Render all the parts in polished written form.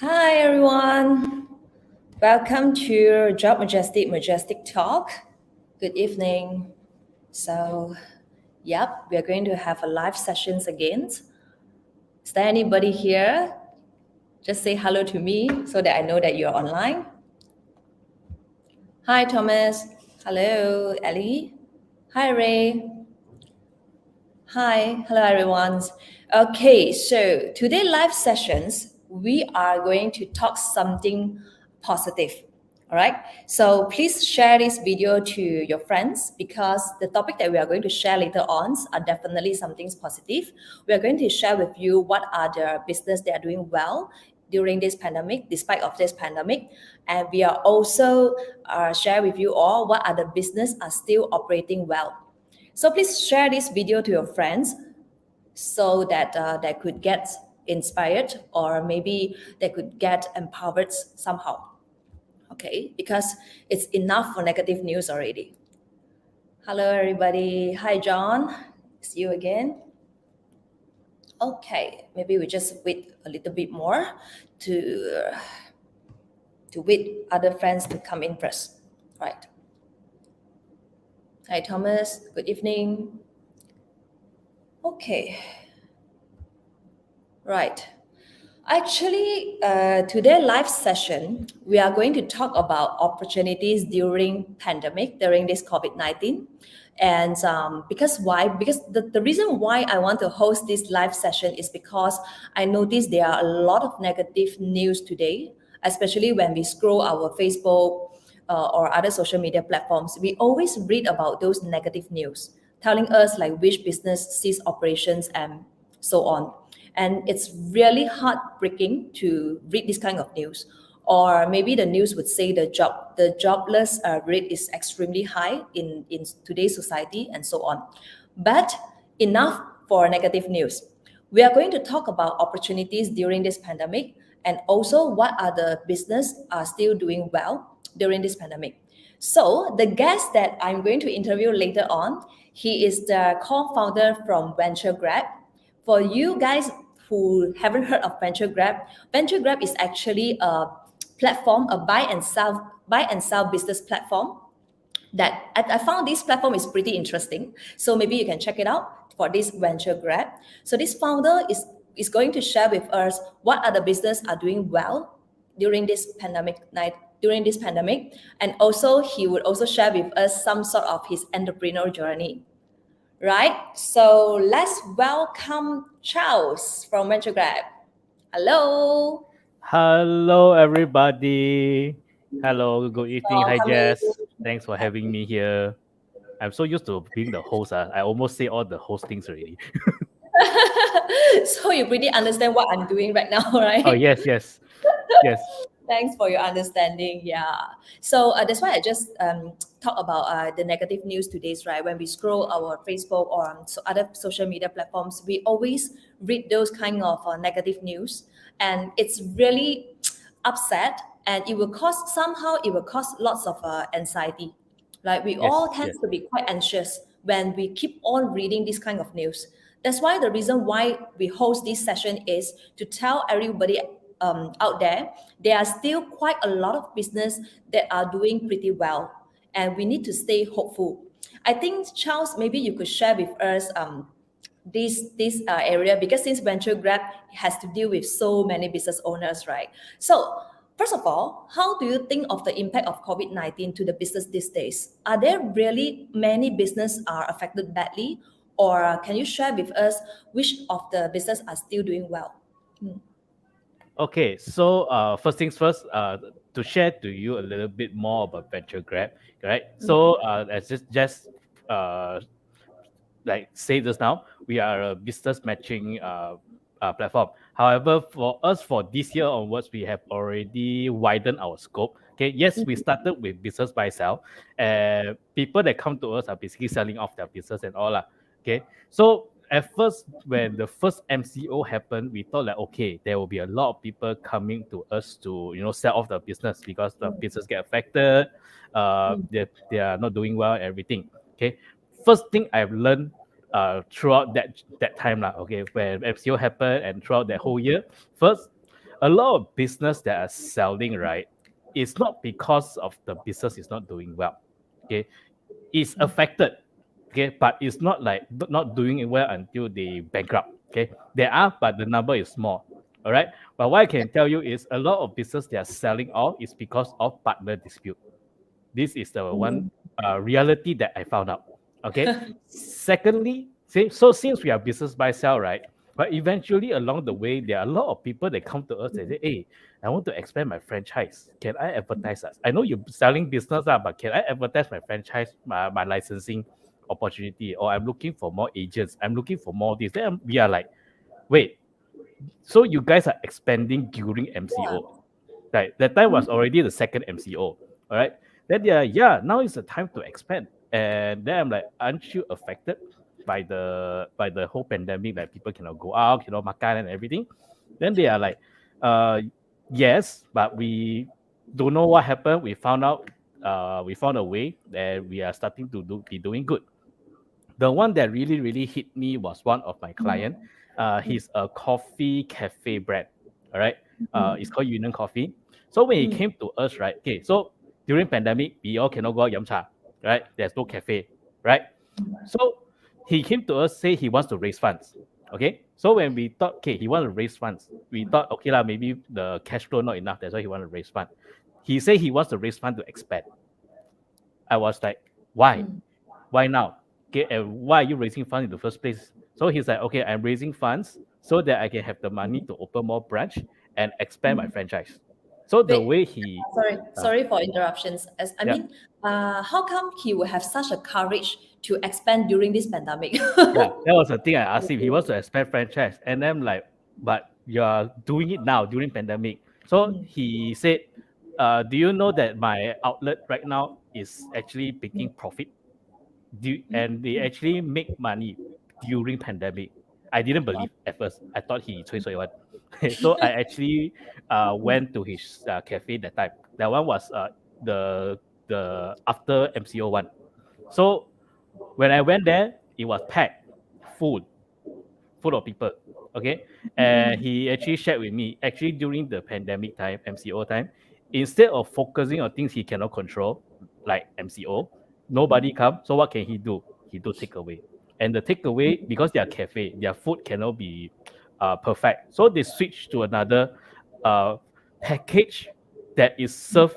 Hi everyone, welcome to Majestic Talk. Good evening. So, we are going to have a live sessions again. Is there anybody here? Just say hello to me so that I know that you're online. Hi Thomas. Hello Ellie. Hi Ray. Hi, hello everyone. Okay, so today live sessions, we are going to talk something positive. All right. So please share this video to your friends because the topic that we are going to share later on are definitely something positive. We are going to share with you what are the business that are doing well during this pandemic, despite of this pandemic, and we are also share with you all what are the business are still operating well. So please share this video to your friends so that they could get inspired or maybe they could get empowered somehow. Okay, because it's enough for negative news already. Hello, everybody. Hi, John. It's you again. Okay, maybe we just wait a little bit more to wait other friends to come in first. Right. Hi, Thomas. Good evening. Okay. Right. Actually, today live session, we are going to talk about opportunities during pandemic, during this COVID-19. And because why? Because the reason why I want to host this live session is because I noticed there are a lot of negative news today, especially when we scroll our Facebook or other social media platforms. We always read about those negative news, telling us like which business cease operations and so on. And it's really heartbreaking to read this kind of news. Or maybe the news would say the jobless rate is extremely high in today's society and so on. But enough for negative news. We are going to talk about opportunities during this pandemic and also what are the business are still doing well during this pandemic. So the guest that I'm going to interview later on, he is the co-founder from VentureGrab. For you guys who haven't heard of VentureGrab, VentureGrab is actually a platform, a buy and sell business platform that I found this platform is pretty interesting. So maybe you can check it out for this VentureGrab. So this founder is going to share with us what other business are doing well during this pandemic, and also he would also share with us some sort of his entrepreneurial journey. Right? So let's welcome Charles from VentureGrab. Hello. Hello, everybody. Hello, good evening. Hi, Welcoming. Jess. Thanks for having me here. I'm so used to being the host. I almost say all the host things already. So you pretty understand what I'm doing right now, Oh, right? yes, yes, yes. Thanks for your understanding. Yeah. So that's why I just talk about the negative news today's right. When we scroll our Facebook or so other social media platforms, we always read those kind of negative news, and it's really upset, and it will cause lots of anxiety. Like we all Yes, tend yes. to be quite anxious when we keep on reading this kind of news. That's why the reason why we host this session is to tell everybody out there are still quite a lot of business that are doing pretty well, and we need to stay hopeful. I think Charles, maybe you could share with us this area because since VentureGrab has to deal with so many business owners, right? So first of all, how do you think of the impact of COVID-19 to the business these days? Are there really many business are affected badly, or can you share with us which of the business are still doing well? Okay, so first things first, to share to you a little bit more about VentureGrab, right? So as just uh, like say just now, we are a business matching platform. However, for us, for this year onwards, we have already widened our scope. Okay, yes, we started with business by sell, and people that come to us are basically selling off their business and all lah. Okay, so at first, when the first MCO happened, we thought like, okay, there will be a lot of people coming to us to sell off the business because the business get affected, they are not doing well, everything. Okay, first thing I've learned throughout that time lah, okay, when MCO happened and throughout that whole year, first, a lot of business that are selling, right, it's not because of the business is not doing well. Okay, it's affected. Okay, but it's not like not doing it well until they bankrupt. Okay, there are, but the number is small. All right, but what I can tell you is a lot of business they are selling off is because of partner dispute. This is the one reality that I found out. Okay. Secondly, so since we are business buy sell, right? But eventually along the way, there are a lot of people that come to us and say, "Hey, I want to expand my franchise. Can I advertise us? I know you're selling business, but can I advertise my franchise, my licensing opportunity? Or I'm looking for more agents. I'm looking for more this." Then we are like, "Wait, so you guys are expanding during MCO?" Right. That time was already the second MCO. All right. Then yeah, now is the time to expand. And then I'm like, aren't you affected by the whole pandemic? Like people cannot go out, makan and everything. Then they are like, yes, but we don't know what happened. We found out, we found a way that we are starting to be doing good. The one that really, really hit me was one of my client. He's a coffee cafe brand. All right. It's called Union Coffee. So when he came to us, right? Okay, so during pandemic, we all cannot go out yum cha, right? There's no cafe, right? So he came to us, say he wants to raise funds. Okay. So when we thought, okay, he want to raise funds, we thought, okay, lah, maybe the cash flow not enough. That's why he want to raise funds. He said he wants to raise funds to expand. I was like, why? Why now? Okay, and why are you raising funds in the first place? So he's like, okay, I'm raising funds so that I can have the money to open more branch and expand my franchise. So the Wait, way he, sorry for interruptions. As I yeah, mean, how come he would have such a courage to expand during this pandemic? yeah, that was the thing I asked him. He wants to expand franchise, and I'm like, but you're doing it now during pandemic. So he said, do you know that my outlet right now is actually making profit? And they actually make money during pandemic. I didn't believe at first. I thought he 吹水 one. So I actually went to his cafe that time. That one was the after MCO one. So when I went there, it was packed, full, full of people. Okay, and he actually shared with me. Actually, during the pandemic time, MCO time, instead of focusing on things he cannot control, like MCO, nobody come. So what can he do? He do takeaway, and the takeaway, because they are cafe, their food cannot be perfect. So they switch to another uh, package that is served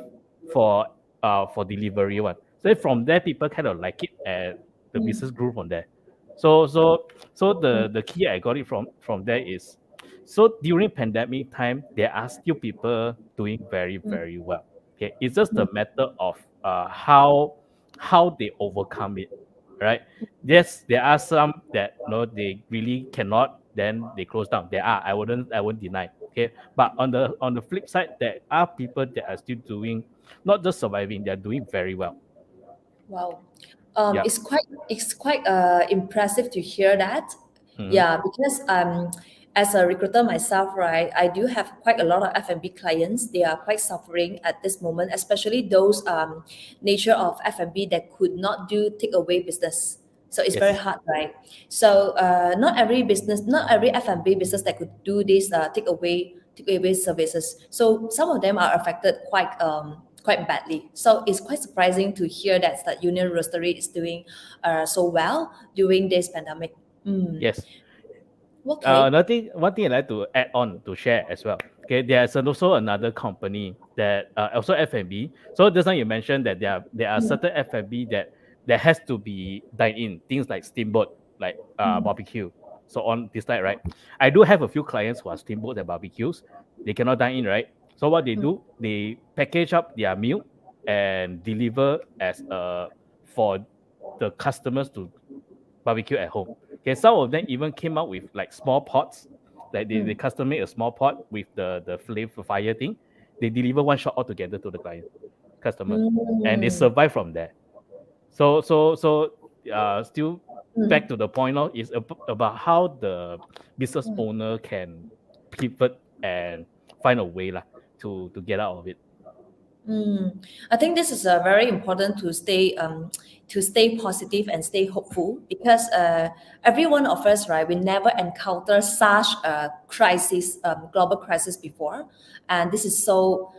for delivery one. So from there, people kind of like it, and the business grew from there. So the key I got it from there is, so during pandemic time there are still people doing very, very well. Okay, it's just a matter of how they overcome it, right? Yes, there are some that they really cannot, then they close down. There are, I won't deny. Okay, but on the flip side, there are people that are still doing, not just surviving, they're doing very well. Wow. Yeah. It's quite impressive to hear that. Mhm. Yeah, because as a recruiter myself, right, I do have quite a lot of F&B clients. They are quite suffering at this moment, especially those nature of F&B that could not do takeaway business. So it's very Yes. hard, right? So not every business, not every F&B business that could do this takeaway services. So some of them are affected quite badly. So it's quite surprising to hear that Union Roastery is doing so well during this pandemic. Yes. Okay. One thing I'd like to add on to share as well. Okay, there's also another company that also F&B. So just now you mentioned that there are certain F&B that has to be dine in, things like steamboat, like barbecue. So on this side, right? I do have a few clients who are steamboat and barbecues. They cannot dine in, right? So what they do, they package up their meal and deliver as for the customers to barbecue at home. Okay, some of them even came out with like small pots, like they custom made a small pot with the flame for fire thing. They deliver one shot altogether to the client customer, and they Mm, survive from there. So still back to the point now is about how the business owner can pivot and find a way lah to get out of it. I think this is very important to stay positive and stay hopeful because every one of us, right, we never encounter such a crisis, global crisis before, and this is so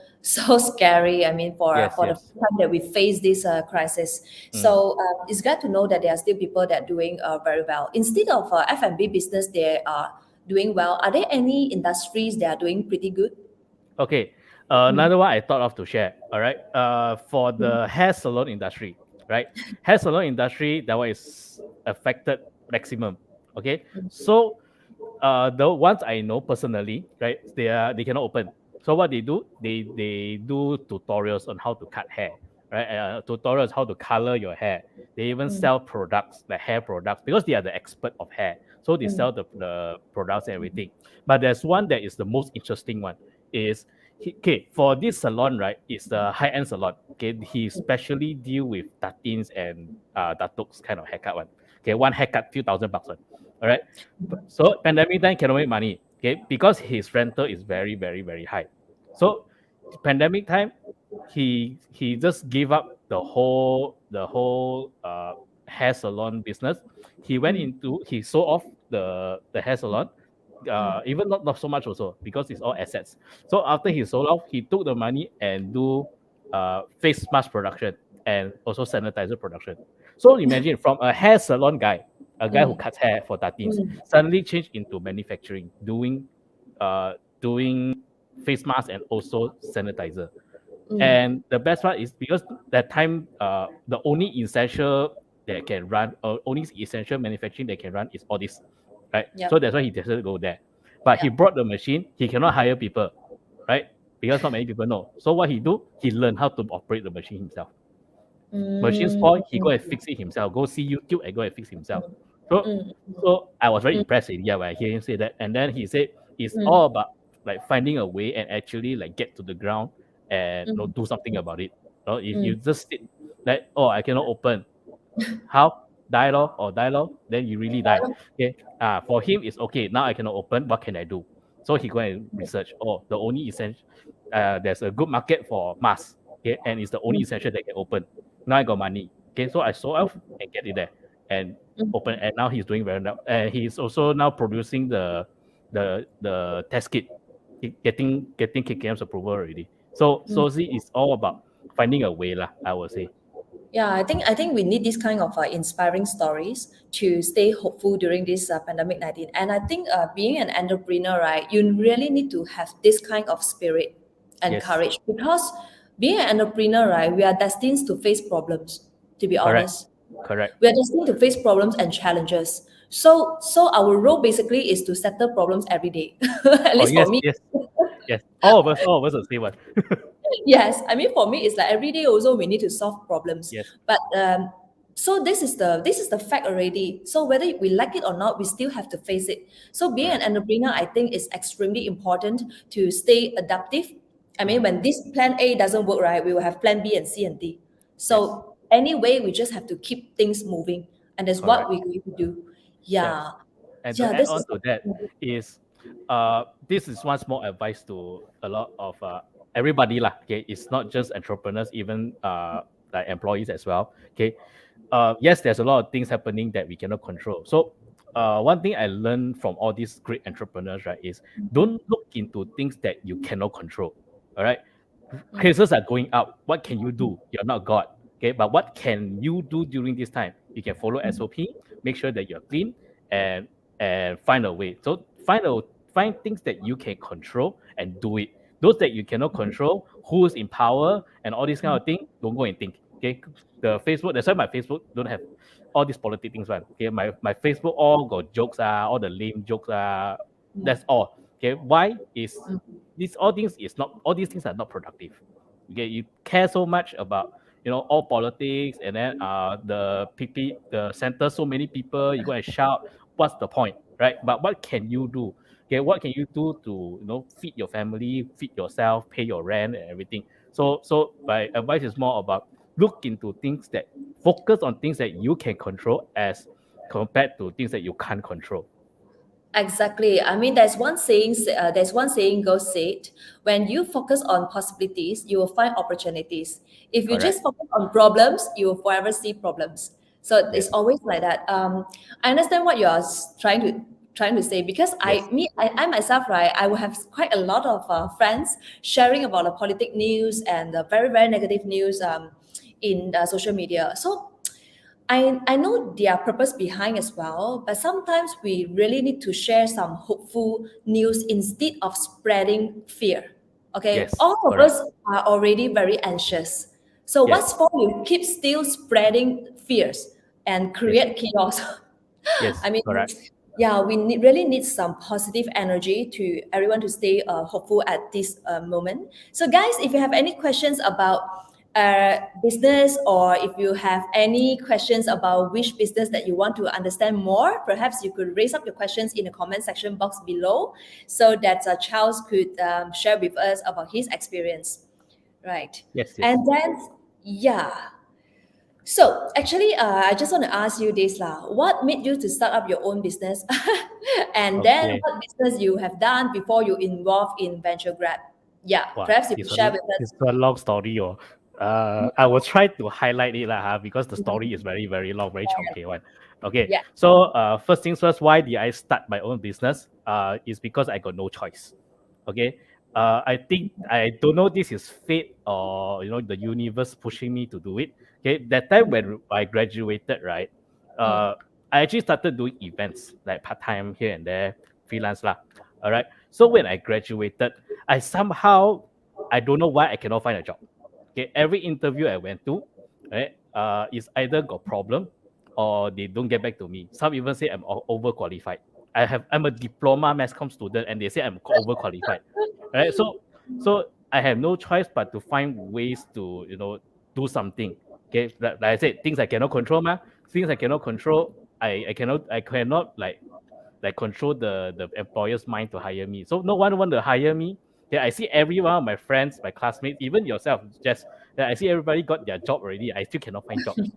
scary. I mean, Yes, for the yes. first time that we face this crisis, Mm. so it's glad to know that there are still people that are doing very well. Instead of F&B business, they are doing well. Are there any industries that are doing pretty good? Okay. Mm, Another one I thought of to share. All right. For mm, the hair salon industry, right? Hair salon industry, that one is affected maximum. Okay. So the ones I know personally, right? They cannot open. So what they do, they do tutorials on how to cut hair, right? Tutorials how to color your hair. They even mm, sell products like hair products because they are the expert of hair. So they mm, sell the products and everything. But there's one that is the most interesting one is okay, for this salon, right, it's the high-end salon. Okay, he specially deal with tatins and datuks kind of haircut one. Okay, one haircut few thousand bucks one. All right. So pandemic time cannot make money. Okay, because his rental is very, very, very high. So pandemic time, he just gave up the whole hair salon business. mm, He sold off the hair salon, mm, even not so much also because it's all assets. So after he sold off, he took the money and do face mask production and also sanitizer production. So imagine from a hair salon guy, a guy who mm, cuts hair for tatins, mm, suddenly changed into manufacturing, doing face mask and also sanitizer. mm. And the best part is because that time, the only essential that can run, or only essential manufacturing that can run is all this, right? Yep. So that's why he decided to go there. But he Yep. brought the machine. He cannot hire people, right? Because not many people know. So what he do? He learned how to operate the machine himself. Machine Mm, spoil, he go and mm, fix it himself. Go see YouTube and go and fix himself. mm, So, mm, so I was very mm, impressed with yeah when I hear him say that. And then he said it's mm, all about like finding a way and actually like get to the ground and mm, do something about it. If you mm. just sit like, oh, I cannot open, how dialogue or dialogue, then you really die. Okay. For him it's okay. Now I cannot open. What can I do? So he go and research. Oh, the only essential, there's a good market for masks. Okay, and it's the only Mm, essential that can open. Now I got money. Okay, so I sold off and get it there and open. mm, And now he's doing very well. And he's also now producing the test kit, getting KKM's approval already. So mm. see, it's all about finding a way lah. I would say Yeah, I think we need this kind of inspiring stories to stay hopeful during this pandemic 19. And I think being an entrepreneur, right, you really need to have this kind of spirit and yes, courage because being an entrepreneur, right, we are destined to face problems. To be correct, honest, correct. we are destined to face problems and challenges. So our role basically is to settle problems every day. At Oh least for yes, me. yes, yes. All of us are the same one. Yes, I mean for me it's like every day also we need to solve problems. Yes, But so this is the fact already. So whether we like it or not, we still have to face it. So being an correct. entrepreneur, I think is extremely important to stay adaptive. I mean, Mm, when this plan A doesn't work, right, we will have plan B and C and D. yes, So anyway, we just have to keep things moving, and that's what correct. we're going to do. Yes. Yeah, And to yeah. add This on is to that is this is one small advice to a lot of everybody lah. Okay, it's not just entrepreneurs, even like employees as well. Okay, yes, there's a lot of things happening that we cannot control. So one thing I learned from all these great entrepreneurs, right, is don't look into things that you cannot control. All right, cases are going up. What can you do? You're not God. Okay, but what can you do during this time? You can follow SOP, make sure that you're clean, and find a way. So find things that you can control and do it. Those that you cannot control, who's in power and all these kind of thing, don't go and think. Okay, the Facebook. That's why my Facebook don't have all these politics things. One. Okay, my Facebook all got jokes. All the lame jokes. That's all. Okay, why is these all these things are not productive. Okay, you care so much about all politics and then the center so many people you go and shout. What's the point, right? But what can you do? Okay, what can you do to feed your family, feed yourself, pay your rent and everything? So my advice is more about look into things that focus on things that you can control as compared to things that you can't control. Exactly. I mean, there's one saying goes said, when you focus on possibilities, you will find opportunities. If you just Correct. focus on problems, you will forever see problems. So it's Yes. always like that. I understand what you are trying to say, because Yes. I myself, right, I will have quite a lot of friends sharing about the politic news and the very very negative news in social media. So I know their purpose behind as well, but sometimes we really need to share some hopeful news instead of spreading fear. Okay, Yes. all of Correct. us are already very anxious. So what's Yes. for you? Keep still spreading fears and Yes. create chaos. Yes. I mean, Correct. yeah, really need some positive energy to everyone to stay hopeful at this moment. So, guys, if you have any questions about business, or if you have any questions about which business that you want to understand more, perhaps you could raise up your questions in the comment section box below, so that Charles could share with us about his experience. Right. Yes. And Yes. then, yeah. So actually, I just want to ask you this lah. What made you to start up your own business? And then Okay. what business you have done before you involved in VentureGrab? Yeah, Wow, perhaps you could it's share with us. a long story. Or I will try to highlight it lah, because the story is very very long, very chunky one. Okay, Yeah. so first things first, why did I start my own business? Is because I got no choice. Okay, I think I don't know this is fate or the universe pushing me to do it. Okay, that time when I graduated, right, Mm, I actually started doing events like part time here and there, freelance lah. All right. So when I graduated, I don't know why I cannot find a job. Okay, every interview I went to, right, is either got problem or they don't get back to me. Some even say I'm overqualified. I'm a diploma mass comm student and they say I'm overqualified. Right? So I have no choice but to find ways to do something. Okay, like I said, things I cannot control, things I cannot control, I cannot like control the employer's mind to hire me. So no one want to hire me. Yeah, I see every one of my friends, my classmates, even yourself, just that I see everybody got their job already. I still cannot find jobs.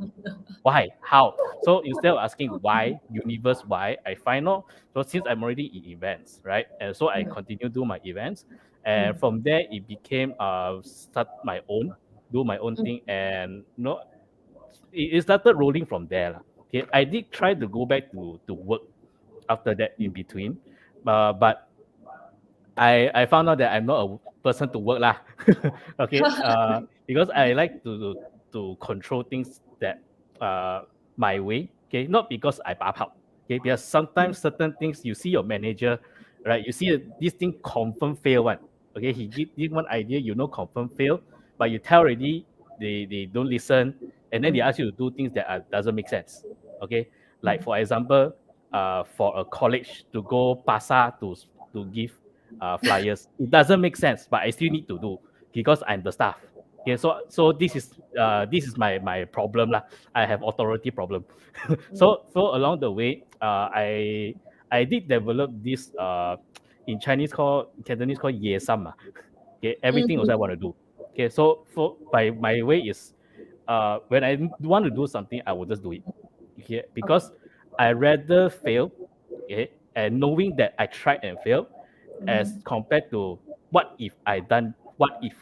Why? How? So instead of asking why, universe why, I find out. So since I'm already in events, right? And so I mm, continue do my events. And mm, from there it became start my own, do my own mm, thing, and it started rolling from there. Lah. Okay. I did try to go back to work after that in between. But I found out that I'm not a person to work lah. Okay, because I like to control things that my way. Okay, not because I bap out. Okay, because sometimes certain things you see your manager, right? You see this thing confirm fail one. Okay, he give one idea, confirm fail, but you tell already they don't listen, and then they mm, ask you to do things that doesn't make sense. Okay, like for example, for a college to go pasar to give flyers. It doesn't make sense, but I still need to do because I'm the staff. Okay, so this is my problem lah. I have authority problem. mm, So along the way, I did develop this in Chinese called Cantonese called 野心 Okay, everything also I mm, want to do. Okay, so for by my way is when I want to do something, I will just do it. Okay, okay. because I rather fail, okay, and knowing that I tried and failed, as Mm, compared to what if I done it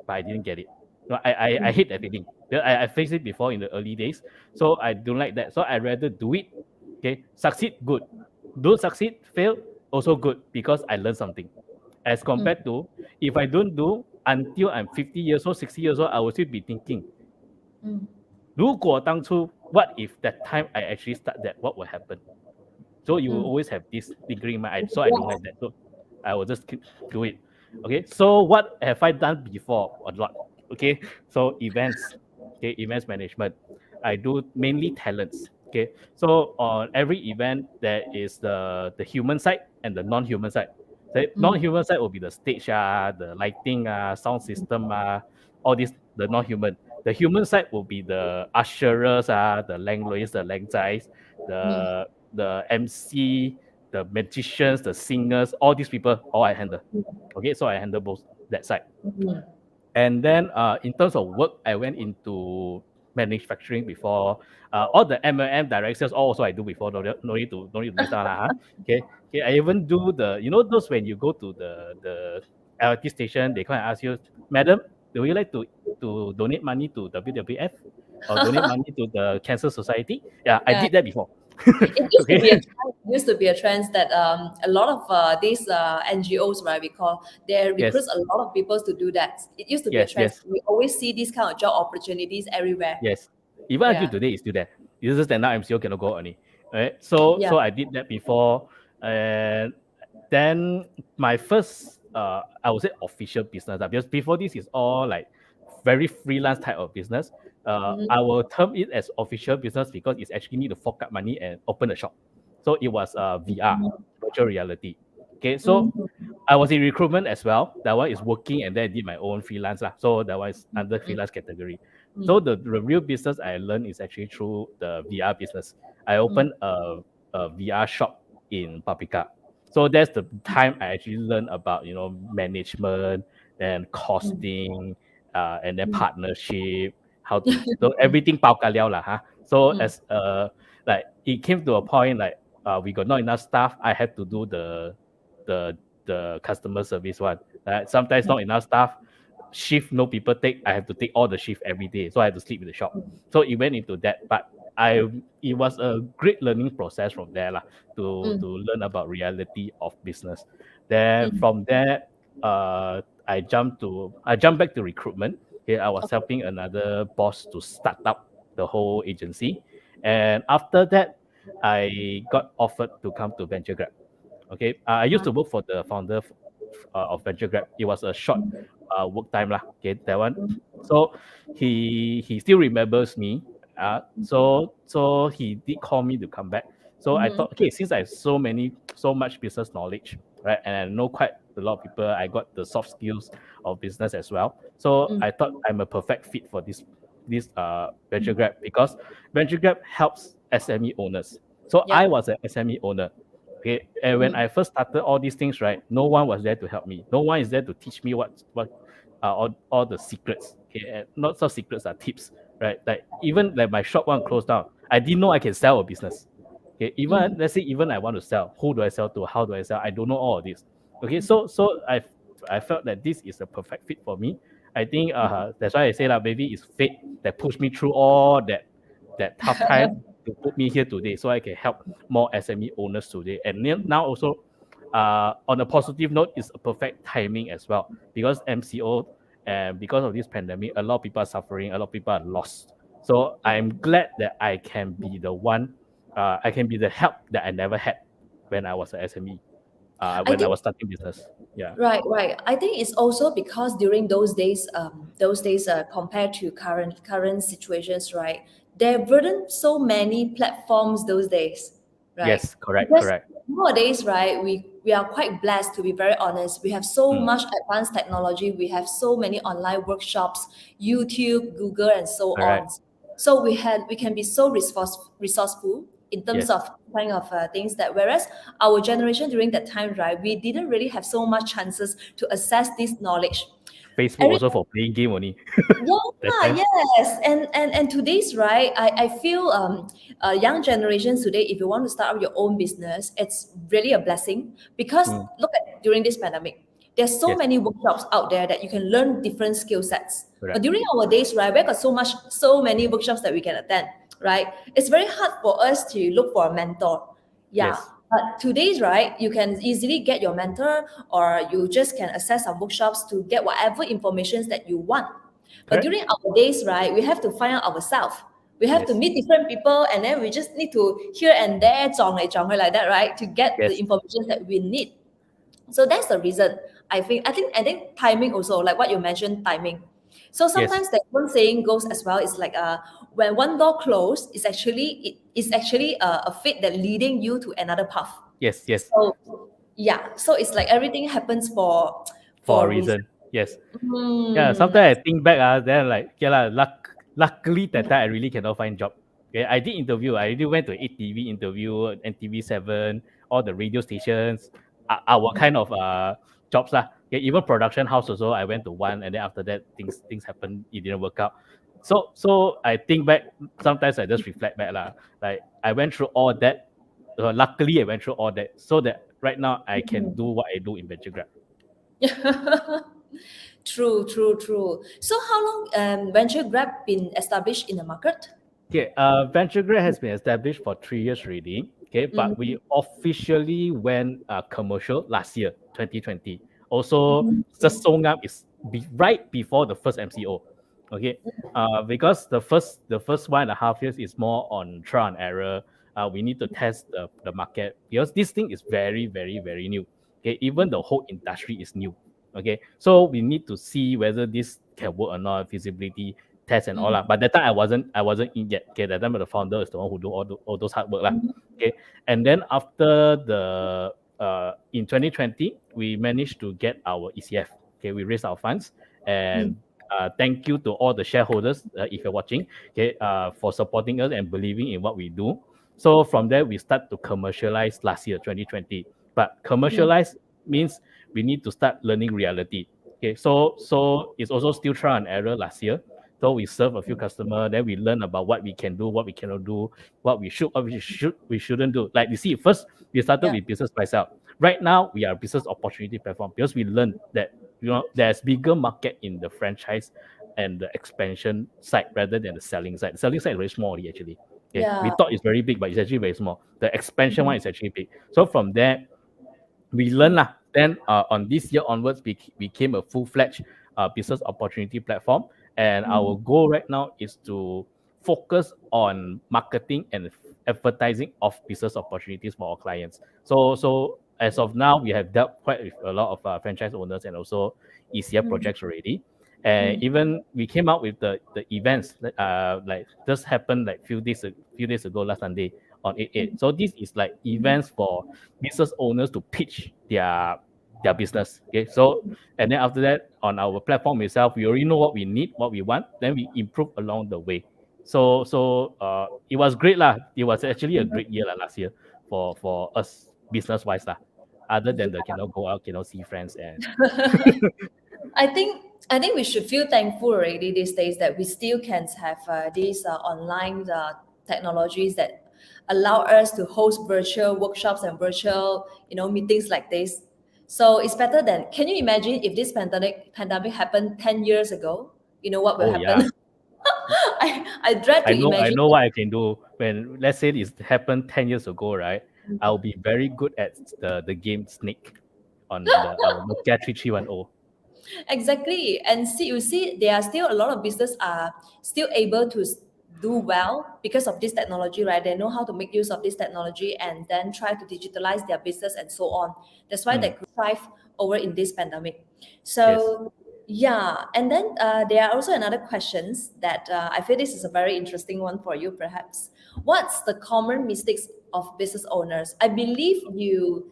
but I didn't get it. No, I mm, hate that feeling. Yeah, I faced it before in the early days, so I don't like that. So I rather do it. Okay, succeed good, don't succeed fail also good because I learned something. As mm, compared to if I don't do until I'm 50 years old, 60 years old, I will still be thinking, mm, 如果当初 what if that time I actually start that, what will happen? So you will mm. always have this lingering in my mind. So I don't Yes. like that. So I will just keep do it. Okay. So what have I done before? A lot. Okay. So events. Okay. Events management. I do mainly talents. Okay. So on every event there is the human side and the non-human side. The Mm, non-human side will be the stage, the lighting, sound system, all this the non-human. The human side will be the usherers, the languages, the langzais, mm, the MC, the magicians, the singers, all these people, all I handle. Okay, so I handle both that side. mm, And then in terms of work, I went into manufacturing before. All the MLM direct sales also I do before. No need to list down lah. Okay. I even do those when you go to the LRT station, they come and ask you, Madam, do you like to donate money to WWF or donate money to the Cancer Society? Yeah, I Yeah. did that before. It used to Okay. be a trend, used to be a trend that a lot of these NGOs, right, we call, they recruit Yes. a lot of people to do that. It used to be a Yes. trend. Yes. We always see these kind of job opportunities everywhere. Yes. Even until Yeah. today, it's still there. It's just that now MCO cannot go only. Right? So Yeah. so I did that before, and then my first I would say official business because before this is all like very freelance type of business. Mm-hmm. I will term it as official business because it's actually need to fork out money and open a shop. So it was VR, virtual reality. Okay, so Mm-hmm. I was in recruitment as well. That one is working, and then I did my own freelance lah. So that one is under freelance category. So the real business I learned is actually through the VR business. I opened a VR shop in Paprika. So that's the time I actually learned about management and costing, and then partnership, how to so everything bao ka liao lah, huh? So as like it came to a point like we got not enough staff. I had to do the the customer service one. Sometimes not enough staff, shift no people take. I have to take all the shift every day, so I have to sleep in the shop. So it went into that, but it was a great learning process from there lah, to learn about reality of business. Then from there, I jumped back to recruitment. Okay, I was helping another boss to start up the whole agency, and after that, I got offered to come to VentureGrab. Okay, I used to work for the founder of VentureGrab. It was a short work time lah. Okay, that one. So he still remembers me. So he did call me to come back. So I thought, okay, since I have so much business knowledge, right, and I know quite a lot of people, I got the soft skills of business as well. So I thought I'm a perfect fit for this VentureGrab because VentureGrab helps SME owners. So Yeah. I was an SME owner. Okay, and when I first started all these things, right, no one was there to help me. No one is there to teach me what all the secrets. Okay, and not so secrets are tips, right? Like even like my shop one closed down, I didn't know I can sell a business. Okay, even let's say even I want to sell, who do I sell to? How do I sell? I don't know all of this. Okay, so I felt that this is a perfect fit for me. I think that's why I say that maybe it's fate that pushed me through all that tough time to put me here today, so I can help more SME owners today. And now also, on a positive note, it's a perfect timing as well because MCO and because of this pandemic, a lot of people are suffering, a lot of people are lost. So I'm glad that I can be the one, I can be the help that I never had when I was an SME, I when I think was starting business. Yeah. right. I think it's also because during those days compared to current situations, right? There weren't so many platforms those days, right? Yes. Correct. Because Correct. nowadays, right, we are quite blessed, to be very honest. We have so Mm, much advanced technology. We have so many online workshops, YouTube, Google, and so on. correct. So we can be so resourceful in terms Yes. of kind of things that, whereas our generation during that time, right, we didn't really have so much chances to access this knowledge. Facebook Every also for playing game only that Yeah, time. yes, and today's, right, I feel young generations today, if you want to start up your own business, it's really a blessing because Mm, look at during this pandemic, there's so yes. many workshops out there that you can learn different skill sets. But Correct. during our days, right, we've got so many workshops that we can attend, right? It's very hard for us to look for a mentor. Yeah. Yes. But today's, right, you can easily get your mentor, or you just can access some workshops to get whatever information that you want. But Correct. during our days, right, we have to find out ourselves. We have to Yes. meet different people, and then we just need to here and there, 撞来撞去 like that, right, to get the Yes. information that we need. So that's the reason. I think timing also, like what you mentioned, timing. So Yes. sometimes that one saying goes as well. It's like when one door closed, it is actually a fate that leading you to another path. Yes. Yes. So yeah, so it's like everything happens For for a a reason. reason. Yes. Yeah. Hmm. Sometimes I think back, then like, yeah, luckily that time I really cannot find job. Okay. I did interview. I really went to ATV interview, NTV7, all the radio stations, our kind of jobs lah. Okay, even production house also, I went to one, and then after that things happened. It didn't work out. So I think back, sometimes I just reflect back lah. Like I went through all that. Luckily, I went through all that so that right now I can do what I do in VentureGrab. True, true, true. So how long VentureGrab been established in the market? Okay, VentureGrab has been established for 3 years already. Okay, but we officially went commercial last year, 2020. Also, the Songam is right before the first MCO. Okay, because the first 1.5 years is more on trial and error. We need to test the market because this thing is very, very, very new. Okay, even the whole industry is new. Okay, so we need to see whether this can work or not, feasibility test and all that. But that time I wasn't in yet. Okay, that time the founder is the one who do all those hard work lah. Okay, and then after the in 2020 we managed to get our ECF. Okay, we raised our funds, and thank you to all the shareholders if you're watching. Okay, for supporting us and believing in what we do. So from there we start to commercialize last year 2020. But commercialize means we need to start learning reality. Okay, so it's also still trial and error last year. So we serve a few customers, then we learn about what we can do, what we cannot do, we shouldn't do. Like you see, first we started with business price out. Right now we are a business opportunity platform because we learned that there's bigger market in the franchise and the expansion side rather than the selling side. The selling side is very small actually. Okay, we Yeah. thought it's very big, but it's actually very small. The expansion one is actually big. So from there, we learn lah. Then on this year onwards, we became a full-fledged business opportunity platform. And our goal right now is to focus on marketing and advertising of business opportunities for our clients. So as of now, we have dealt quite with a lot of franchise owners and also ECF projects already. And even we came out with the events like just happened like few days ago last Sunday on 8/8. So this is like events for business owners to pitch their business. Okay, so and then after that, on our platform itself, we already know what we need, what we want, then we improve along the way. So it was great lah. It was actually a great year lah last year for us business wise lah. Other than the cannot go out, cannot see friends and I think we should feel thankful already these days that we still can have these online technologies that allow us to host virtual workshops and virtual meetings like this. So it's better than. Can you imagine if this pandemic happened 10 years ago? You know what will oh yeah, happen? I dread to I imagine. know what I can do when let's say this happened 10 years ago, right? I'll be very good at the game Snake on the our Nokia 3310. Exactly. And you see, there are still a lot of business are still able to do well because of this technology, right? They know how to make use of this technology and then try to digitalize their business and so on. That's why they could thrive over in this pandemic. So yeah, and then there are also another questions that I feel this is a very interesting one for you, perhaps. What's the common mistakes of business owners? I believe you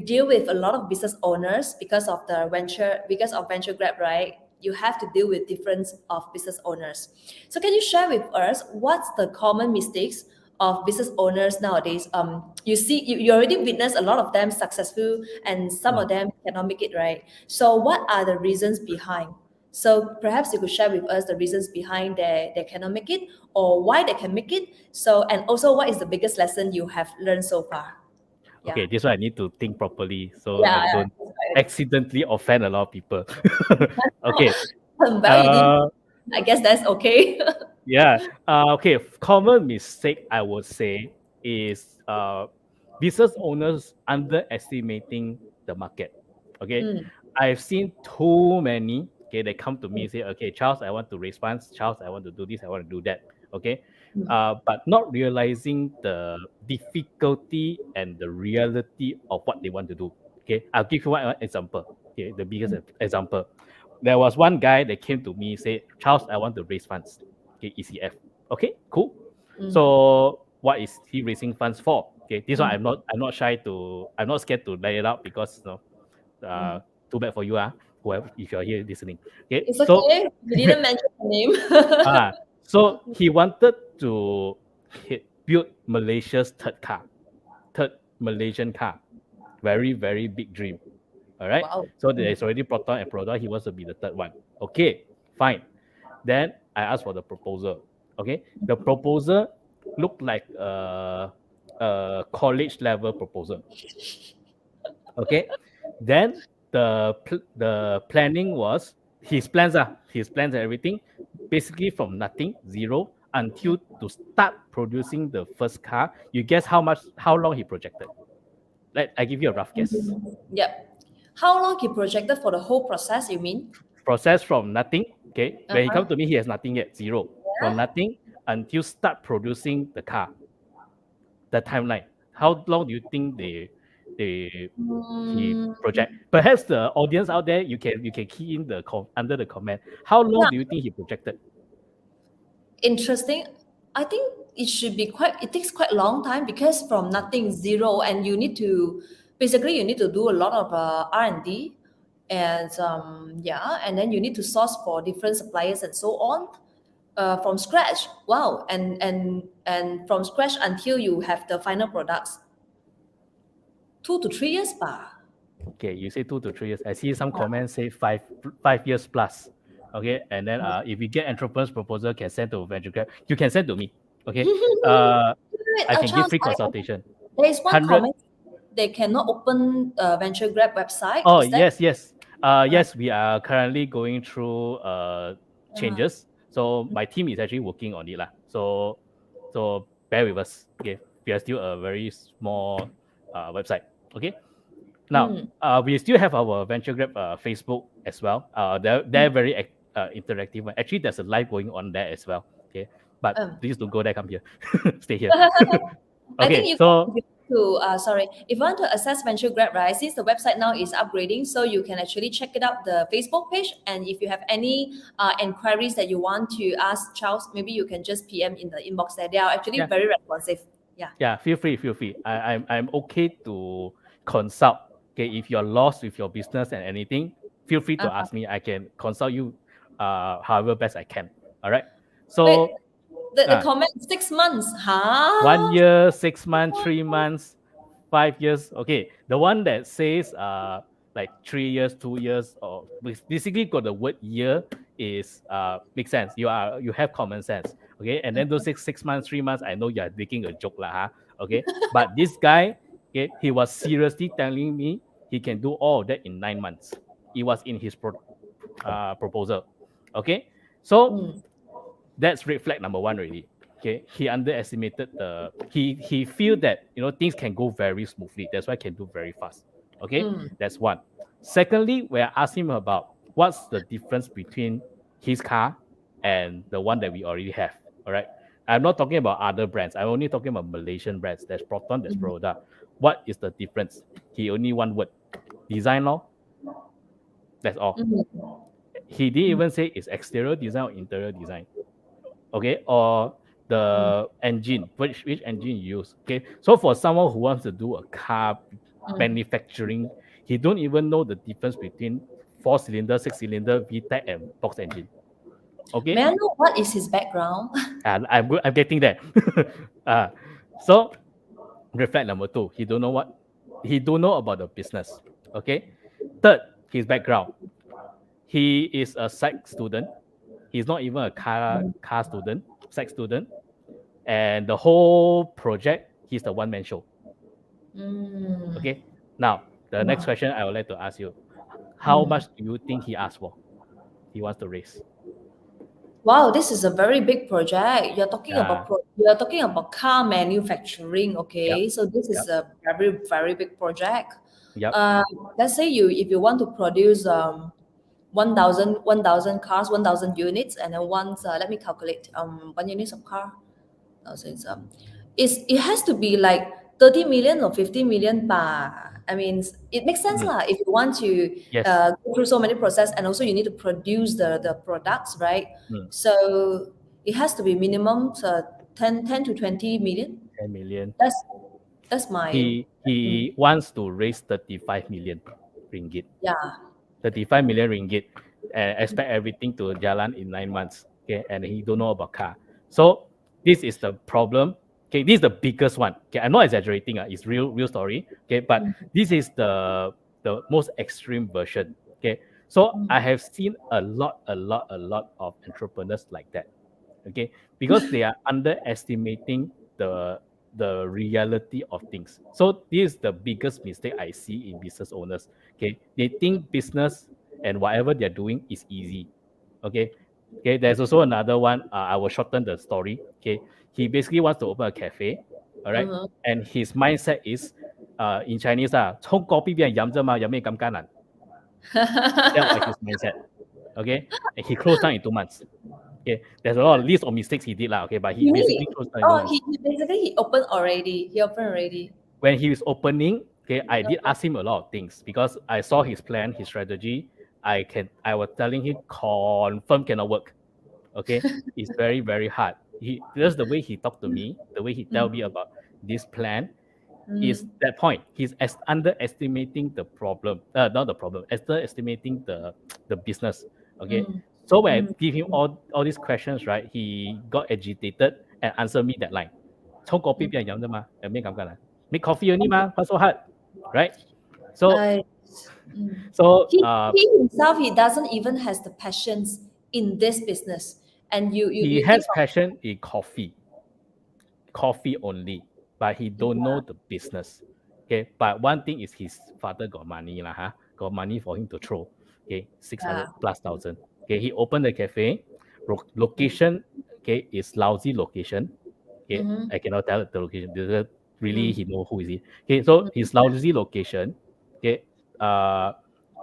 deal with a lot of business owners because of VentureGrab, right? You have to deal with different of business owners. So can you share with us what's the common mistakes of business owners nowadays? You see, you already witnessed a lot of them successful, and some of them cannot make it, right? So what are the reasons behind? So perhaps you could share with us the reasons behind they cannot make it, or why they can make it. So, and also what is the biggest lesson you have learned so far? Okay, this one I need to think properly so I Yeah, don't yeah. accidentally offend a lot of people. Okay. Well, you did. Uh, I guess that's okay. yeah. Okay. Common mistake I would say is business owners underestimating the market. Okay. I've seen too many. Okay, they come to me and say, okay, Charles, I want to raise funds. Charles, I want to do this. I want to do that. Okay. But not realizing the difficulty and the reality of what they want to do. Okay. I'll give you one example. Okay. The biggest example. There was one guy that came to me say, Charles, I want to raise funds. Okay, ECF. Okay, cool. So what is he raising funds for? Okay, this one I'm not scared to lay it out because too bad for you, whoever if you're here listening. Okay, It's so okay. You didn't mention the name. so he wanted to build Malaysia's third Malaysian car. Very, very big dream. All right. Wow. So there's already Proton and Proton. He wants to be the third one. Okay, fine. Then I asked for the proposal. Okay, the proposal looked like a college level proposal. Okay, then the planning was his plans and everything, basically from nothing, zero, until to start producing the first car. You guess how long he projected? Let I give you a rough guess. Yep. How long he projected for the whole process, you mean? Process from nothing. Okay, when he Uh-huh. come to me, he has nothing yet, zero. From Yeah. nothing until start producing the car. The timeline. How long do you think he Mm, project? Perhaps the audience out there, you can key in under the comment. How long yeah, do you think he projected? interesting. I think it takes quite a long time because from nothing, zero, and you need to do a lot of R&D, and yeah, and then you need to source for different suppliers and so on, from scratch. Wow, and from scratch until you have the final products, 2 to 3 years, bah. Okay, you say 2 to 3 years. I see some comments say 5 years plus. Okay, and then if you get entrepreneur's proposal, can send to VentureGrab. You can send to me. Okay, Wait, I can give Charles, free consultation. there is one 100. comment. They cannot open VentureGrab website. Oh Is that? yes, yes. Uh, Yes, we are currently going through uh, changes. So my team is actually working on it lah. So bear with us. Okay, we are still a very small website. Okay. Now mm, we still have our VentureGrab Facebook as well. They're very interactive. Actually, there's a live going on there as well. Okay, but um. please don't go there. Come here. Stay here. I think Okay. you can, So if you want to, sorry, if you want to access VentureGrab, right, since the website now is upgrading, so you can actually check it out, the Facebook page. And if you have any inquiries that you want to ask Charles, maybe you can just PM in the inbox there. They are actually yeah. very responsive. Yeah. Yeah, feel free, feel free. I'm okay to consult. Okay, if you're lost with your business and anything, feel free to Uh, ask me. I can consult you, however best I can. All right. wait, So, the uh, comment, 6 months, one huh? year, 6 months, 3 months, 5 years. Okay, the one that says like 3 years, 2 years, or basically got the word year is makes sense. You have common sense. Okay, and then those six months, 3 months, I know you are making a joke lah, huh? Okay, but this guy, okay, he was seriously telling me he can do all of that in 9 months. It was in his proposal. Okay, so Mm, that's red flag number one already. Okay, he underestimated he feel that things can go very smoothly. That's why can do very fast. Okay, mm, that's one. Secondly, we are asking him about what's the difference between his car and the one that we already have. All right, I'm not talking about other brands. I'm only talking about Malaysian brands. There's Proton, there's mm, Perodha. What is the difference? He only one word: design law. That's all. mm, He didn't even say it's exterior design or interior design. Okay, or mm, the engine, which engine you use. Okay, so for someone who wants to do a car mm. manufacturing, he don't even know the difference between 4 cylinder, 6 cylinder, VTEC, and box engine. May Okay, I know what is his background? and I'm getting there. uh, so reflect number two, he don't know about the business. Okay, third, his background. He is a psych student. He's not even a car student, psych student. And the whole project, he's the one-man show. Mm. Okay. Now, the next Wow. question I would like to ask you: how Mm. much do you think he asked for? He wants to raise. Wow, this is a very big project. Yeah. You're talking about car manufacturing, Yep. okay? So this is Yep. a very, very big project. Yep. Uh, let's say if you want to produce 1,000 cars, 1,000 units, and then once let me calculate 1 units of car. Thousands it has to be like 30 million or 50 million per. I mean, it makes sense Mm. lah. If you want to Yes. go through so many process, and also you need to produce the products, right? Mm. So it has to be minimum 10 to 20 million. 10 million. That's that's my mm, He wants to raise 35 million ringgit. yeah. 35 million ringgit, and expect everything to jalan in 9 months. Okay, and he don't know about car. So this is the problem. Okay, this is the biggest one. Okay, I'm not exaggerating. It's real story. Okay, but Mm, this is the most extreme version. Okay, So I have seen a lot of entrepreneurs like that. Okay, because they are underestimating the reality of things. So this is the biggest mistake I see in business owners. Okay, they think business and whatever they're doing is easy. Okay, okay. There's also another one. I will shorten the story. Okay, he basically wants to open a cafe. All right, Uh-huh. and his mindset is, in Chinese 冲kopi 边飲啫嘛，有咩咁艱難？ That was his mindset. Okay, and he closed down in 2 months. Okay, there's a lot of list of mistakes he did lah. Okay, but he Really? basically closed down in two Oh, months. he basically he opened already. He opened already. When he was opening, okay, I did ask him a lot of things because I saw his plan, his strategy. I was telling him confirm cannot work. Okay, it's very hard. He Just the way he talked to me, the way he tell me about this plan is Mm, that point. He's underestimating the problem. Not the problem. Underestimating the business. Okay. mm, So when I mm, give him all these questions, right, he got agitated and answered me that line. 冲kopi 边飲啫嘛，有咩咁艱難？ Make coffee only ma, what's so hard, right? So I, mm. so He himself he doesn't even has the passions in this business, and he you think has passion in coffee only, but he don't know the business. Okay, but one thing is his father got money lah, huh? Got money for him to throw. Okay, 600 yeah. plus thousand. Okay, he opened the cafe. Location, okay, is lousy location. Okay, Mm-hmm. I cannot tell the location because really he Mm, know who is he. Okay, so his lousy location. Okay, uh,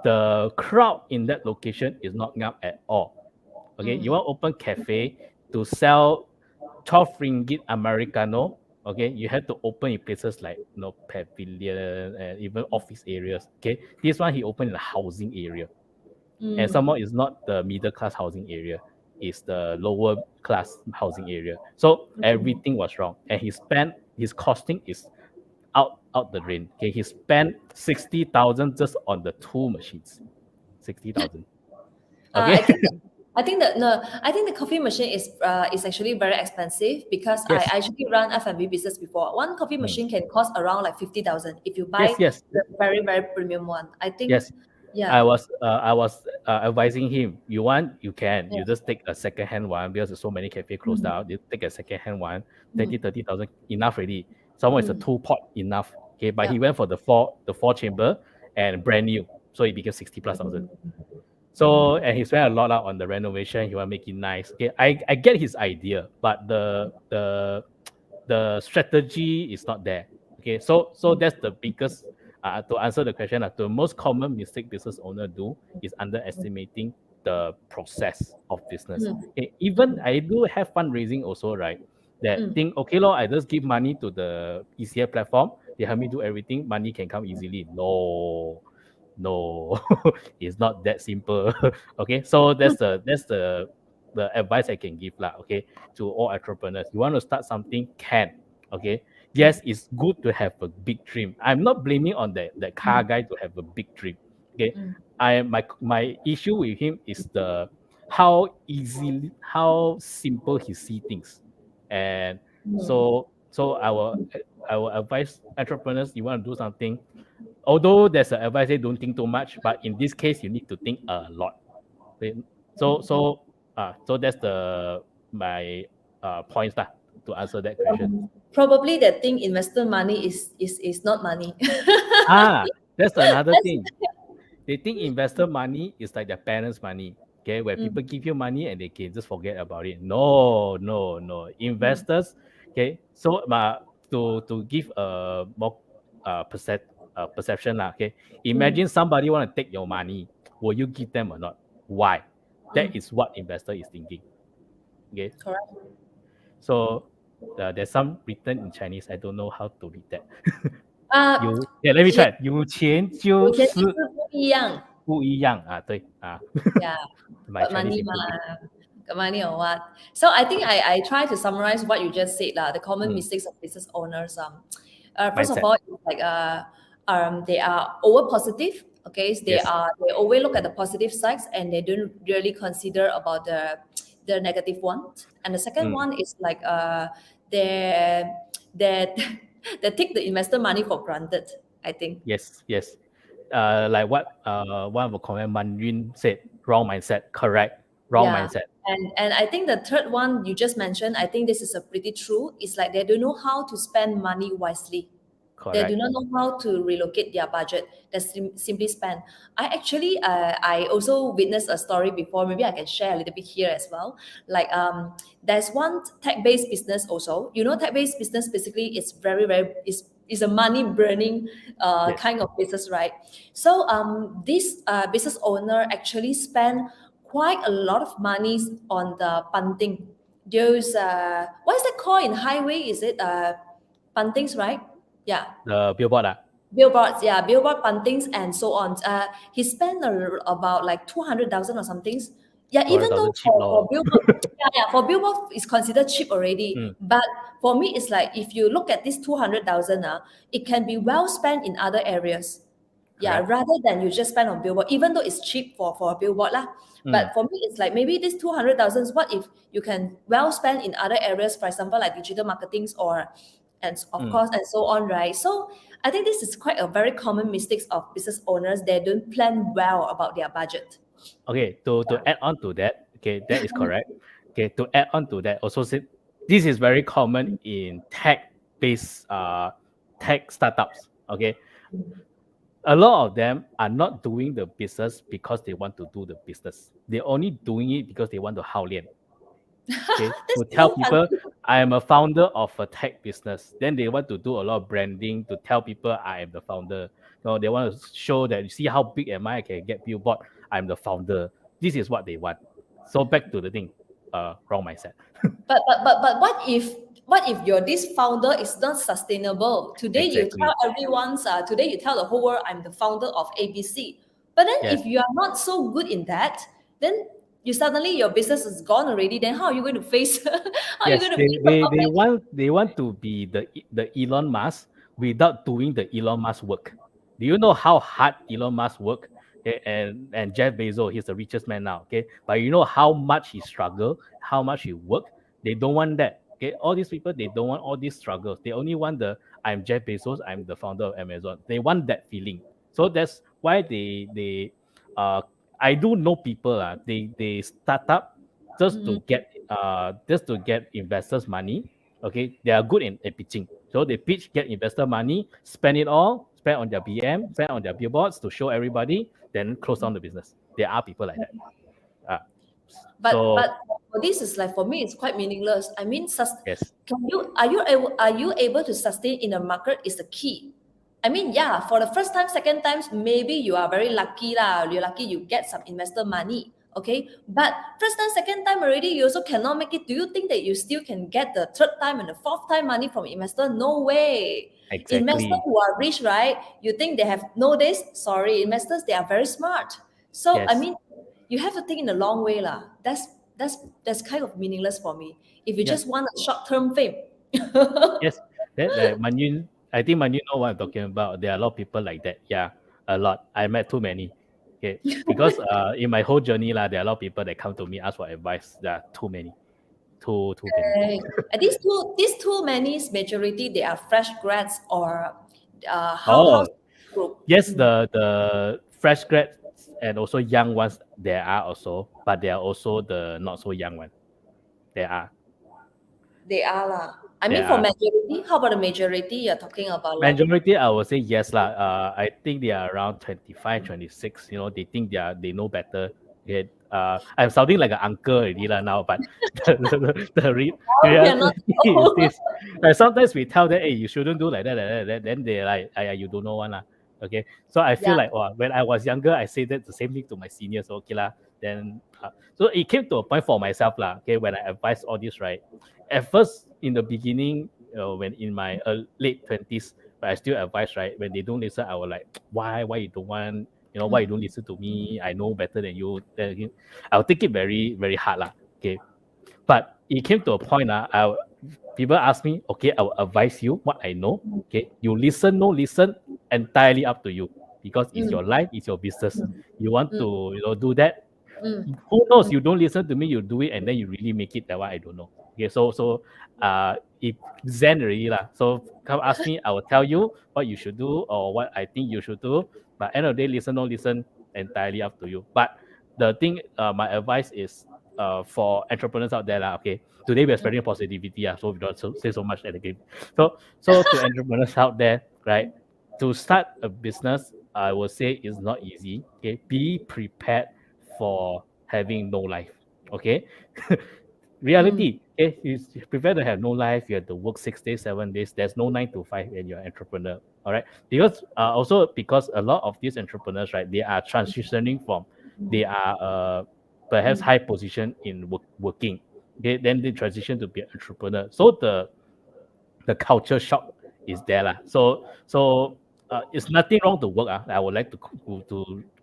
the crowd in that location is not up at all. Okay, you mm, want open cafe to sell 12 ringgit Americano. Okay, you have to open in places like pavilion and even office areas. Okay, this one he opened in a housing area, and mm, somehow it's not the middle class housing area, it's the lower class housing area. So mm. everything was wrong, and his costing is out the drain. Okay, he spent 60,000 just on the two machines. 60,000. Okay. I think I think that no, I think the coffee machine is actually very expensive because I Yes. actually run F&B business before. One coffee Mm. machine can cost around like 50,000 if you buy Yes. Yes. the very premium one. I think, Yes. yeah, I was advising him. You want, you can. yeah. You just take a second hand one because there's so many cafe closed Mm, down. You take a second hand one, 20, mm, 30,000 enough already. Someone is a mm, two pot enough. Okay, but yeah. he went for the four chamber and brand new, so it became 60 plus thousand. So Mm, and he spent a lot out on the renovation. He want to make it nice. Okay, I get his idea, but the strategy is not there. Okay, so that's the biggest. To answer the question, the most common mistake business owner do is underestimating the process of business. mm, Okay, even I do have fundraising also, right? That mm. think, okay, I just give money to the ECA platform. They help me do everything. Money can come easily. No, it's not that simple. Okay, so that's the advice I can give lah. Okay, to all entrepreneurs, you want to start something, can. Okay, yes, it's good to have a big dream. I'm not blaming on that car guy to have a big dream. Okay, Mm, my issue with him is how simple he see things, and mm, so I will advise entrepreneurs, you want to do something, although there's an advice say don't think too much, but in this case you need to think a lot. Okay? So that's the my points lah to answer that question. Probably that thing investor money is not money. That's another That's, thing. They think investor money is like their parents' money. Okay, where mm, people give you money and they can just forget about it. No, no, no. mm, Investors, okay. So to give a more perception lah. Okay, mm, imagine somebody want to take your money. Will you give them or not? Why? That mm. is what investor is thinking. Okay, Correct. so there's some written in Chinese. I don't know how to read that.啊，let me 钱 try. 有钱就有钱就是是不一样。不一样啊，对啊。Yeah, My got Chinese money ma, improving. got money or what? So I think I try to summarize what you just said lah. The common Mm, mistakes of business owners. First of mindset. all, it's like they are over positive. Okay, so Yes. they always look at the positive sides and they don't really consider about the negative one. And the second Mm, one is like they they take the investor money for granted. I think. yes. Yes. like what one of the comment Manjun said, wrong mindset, correct, wrong Yeah. mindset, And I think the third one you just mentioned, I think this is a pretty true. It's like they don't know how to spend money wisely. They do correct. not know how to relocate their budget. They simply spend. I also witnessed a story before. Maybe I can share a little bit here as well. Like there's one tech-based business also. You know, tech-based business basically is very is a money burning Yes, kind of business, right? So this business owner actually spent quite a lot of money on the punting. Those what is that called in highway? Is it puntings, right? Yeah, the billboard, billboards, yeah, billboard puntings and so on. He spent about like 200,000 or something. Yeah, even though 200,000 cheap for law. billboard, yeah, for billboard is considered cheap already. Mm, But for me, it's like if you look at this 200,000, it can be well spent in other areas. Yeah, correct. rather than you just spend on billboard, even though it's cheap for a billboard lah. Mm, But for me, it's like maybe this 200,000. What if you can well spend in other areas, for example, like digital marketings or, and of mm. course, and so on, right? So I think this is quite a very common mistakes of business owners. They don't plan well about their budget. Okay, to add on to that, okay, that is correct. Okay, to add on to that, also this is very common in tech-based tech startups. Okay, a lot of them are not doing the business because they want to do the business. They're only doing it because they want to 好脸. Okay, That's to tell so people funny. I am a founder of a tech business. Then they want to do a lot of branding to tell people I am the founder. They want to show that you see how big am I can get billboard. I'm the founder. This is what they want. So back to the thing, wrong mindset. But what if your this founder is not sustainable? Today you tell Exactly. everyone's today you tell the whole world I'm the founder of ABC. But then Yes. if you are not so good in that, then you suddenly your business is gone already. Then how are you going to face how are you Yes, going to they, face the they, they public? want they want to be the Elon Musk without doing the Elon Musk work. Do you know how hard Elon Musk work? Okay, and Jeff Bezos, he's the richest man now. Okay, but you know how much he struggle, how much he work. They don't want that. Okay, all these people they don't want all these struggles. They only want the I'm Jeff Bezos, I'm the founder of Amazon. They want that feeling. So that's why they uh I do know people they start up Mhm. just to get investors money. Okay, they are good in pitching. So they pitch, get investor money, spend it all, spend on their BM, spend on their billboards to show everybody, then close down the business. There are people like that. Uh, so But for this is like for me it's quite meaningless. I mean, yes, can you are you able to sustain in the market is the key. I mean, yeah, for the first time, second times, maybe you are very lucky lah. You're lucky you get some investor money. Okay. But first time, second time already, you also cannot make it. Do you think that you still can get the third time and the fourth time money from investor? No way. Investors exactly. who are rich, right? You think they have know this? Sorry, investors, they are very smart. So I Yes, mean, you have to think in the long way lah. That's kind of meaningless for me. If you yes, just want a short-term fame. yes. That Manjun, I think Manjun know what I'm talking about. There are a lot of people like that. Yeah, a lot. I met too many. Okay, because in my whole journey lah, there are a lot of people that come to me ask for advice. There are too many, too many. Right. And these two many majority they are fresh grads or how Oh, group. yes, Mm, the fresh grads and also young ones there are also, but there are also the not so young one. There are, they are lah. I mean there for are. majority, how about the majority you're talking about like Majority, I would say yes lah. I think they are around 25, 26. You know, they think they know better. Okay. I'm sounding like an uncle already lah now, but the oh, we are not reality is this. Sometimes we tell them, hey, you shouldn't do like that, like that, like that. Then they're like, you don't know one lah. Okay. So I feel yeah. like, oh, when I was younger, I say that the same thing to my seniors. Okay lah. Then, so it came to a point for myself lah. Okay, when I advised all this, right? At first, in the beginning, when in my late 20s, but I still advise, right? When they don't listen, I will like, why you don't want, why you don't listen to me? I know better than you. Then I'll take it very, very hard lah. Okay. But it came to a point, people ask me, okay, I will advise you what I know. Okay. You listen, no listen, entirely up to you. Because it's Mm, your life, it's your business. mm, You want mm, to, do that. mm. Who knows? You don't listen to me, you do it, and then you really make it. That one I don't know. Okay, it zen already lah. So come ask me, I will tell you what you should do or what I think you should do. But end of the day, listen, don't listen, entirely up to you. But the thing, my advice is for entrepreneurs out there, okay. Today we're spreading positivity, so we don't say so much negative. So to entrepreneurs out there, right? To start a business, I would say is not easy. Okay, be prepared for having no life. Okay, Mm, reality. Okay, you prefer to have no life. You have to work 6 days, 7 days. There's no 9 to 5 when you're an entrepreneur. All right, because also because a lot of these entrepreneurs, right, they are transitioning from they are perhaps high position in working. Okay, then they transition to be an entrepreneur. So the culture shock is there lah. So it's nothing wrong to work. I would like to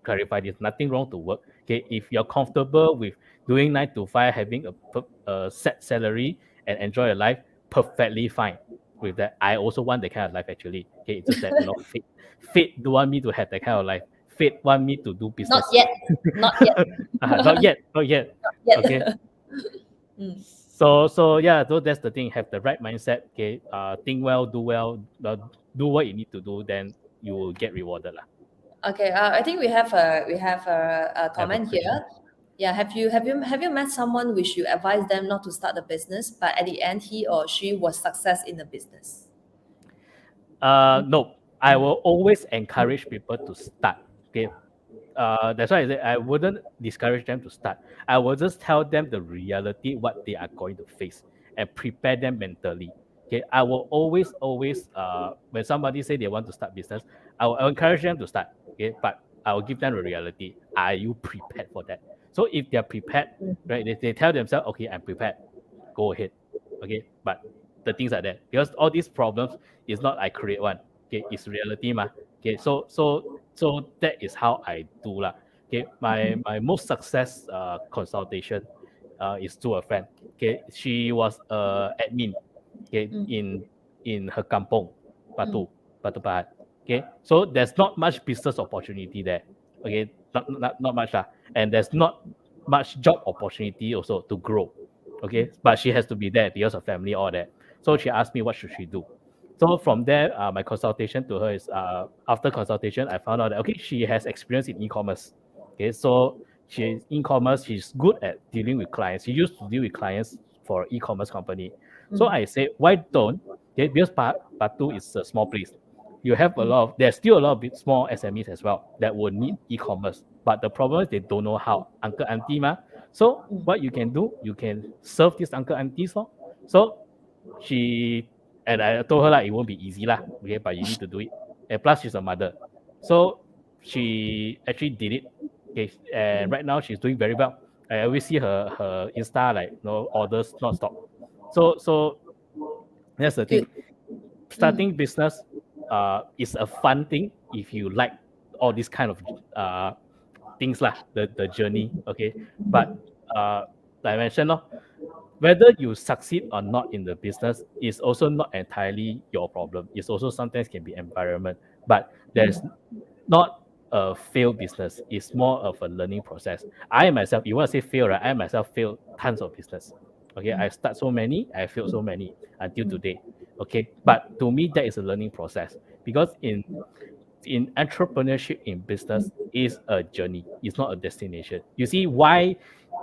clarify this. Nothing wrong to work. Okay, if you're comfortable with doing 9 to 5, having a set salary and enjoy your life, perfectly fine with that. I also want that kind of life actually. Okay, it's just that fate don't want me to have that kind of life. Fate want me to do not business. yet, not yet, Not yet, not yet. not yet. Okay. Mm, So yeah, so that's the thing. Have the right mindset. Okay, think well, do what you need to do. Then you will get rewarded lah. okay, I think we have a I have a comment question. here. Yeah, have you met someone which you advise them not to start the business, but at the end he or she was success in the business? No, I will always encourage people to start. Okay, that's why I say I wouldn't discourage them to start. I will just tell them the reality, what they are going to face, and prepare them mentally. Okay, I will always, when somebody say they want to start business, I'll encourage them to start. Okay, but I will give them the reality. Are you prepared for that? So if they're prepared, right, they tell themselves, okay, I'm prepared. Go ahead. Okay, but the things like that because all these problems is not I create one. Okay, it's reality, ma. Okay, so that is how I do lah. Okay, my most success consultation is to a friend. Okay, she was admin. Okay, Mm, in her kampong, mm, Batu Pahat. Okay, so there's not much business opportunity there. Okay, not much lah, and there's not much job opportunity also to grow. Okay, but she has to be there because of family all that. So she asked me what should she do. So from there, my consultation to her is after consultation, I found out that okay, she has experience in e-commerce. Okay, so she's e-commerce. She's good at dealing with clients. She used to deal with clients for e-commerce company. So mm, I said, why don't? Okay, because Batu is a small place. You have a mm, lot of there's still a lot of small SMEs as well that will need e-commerce. But the problem is they don't know how. Uncle auntie ma. So mm, what you can do, you can serve these uncle aunties. Lor. So she and I told her like it won't be easy lah. Okay, but you need to do it. And plus she's a mother. So she actually did it. Okay, and mm. right now she's doing very well. I always see her Insta like orders non stop. So that's the thing. Good. Mm, Starting business is a fun thing if you like all these kind of things lah, the journey. Okay, but like I mentioned, whether you succeed or not in the business is also not entirely your problem. It's also sometimes can be environment, but there's mm, not a failed business. It's more of a learning process. I myself, you want to say fail, right? I myself failed tons of business. Okay, I start so many, I failed so many until today. Okay, but to me that is a learning process because in entrepreneurship in business is a journey. It's not a destination. You see why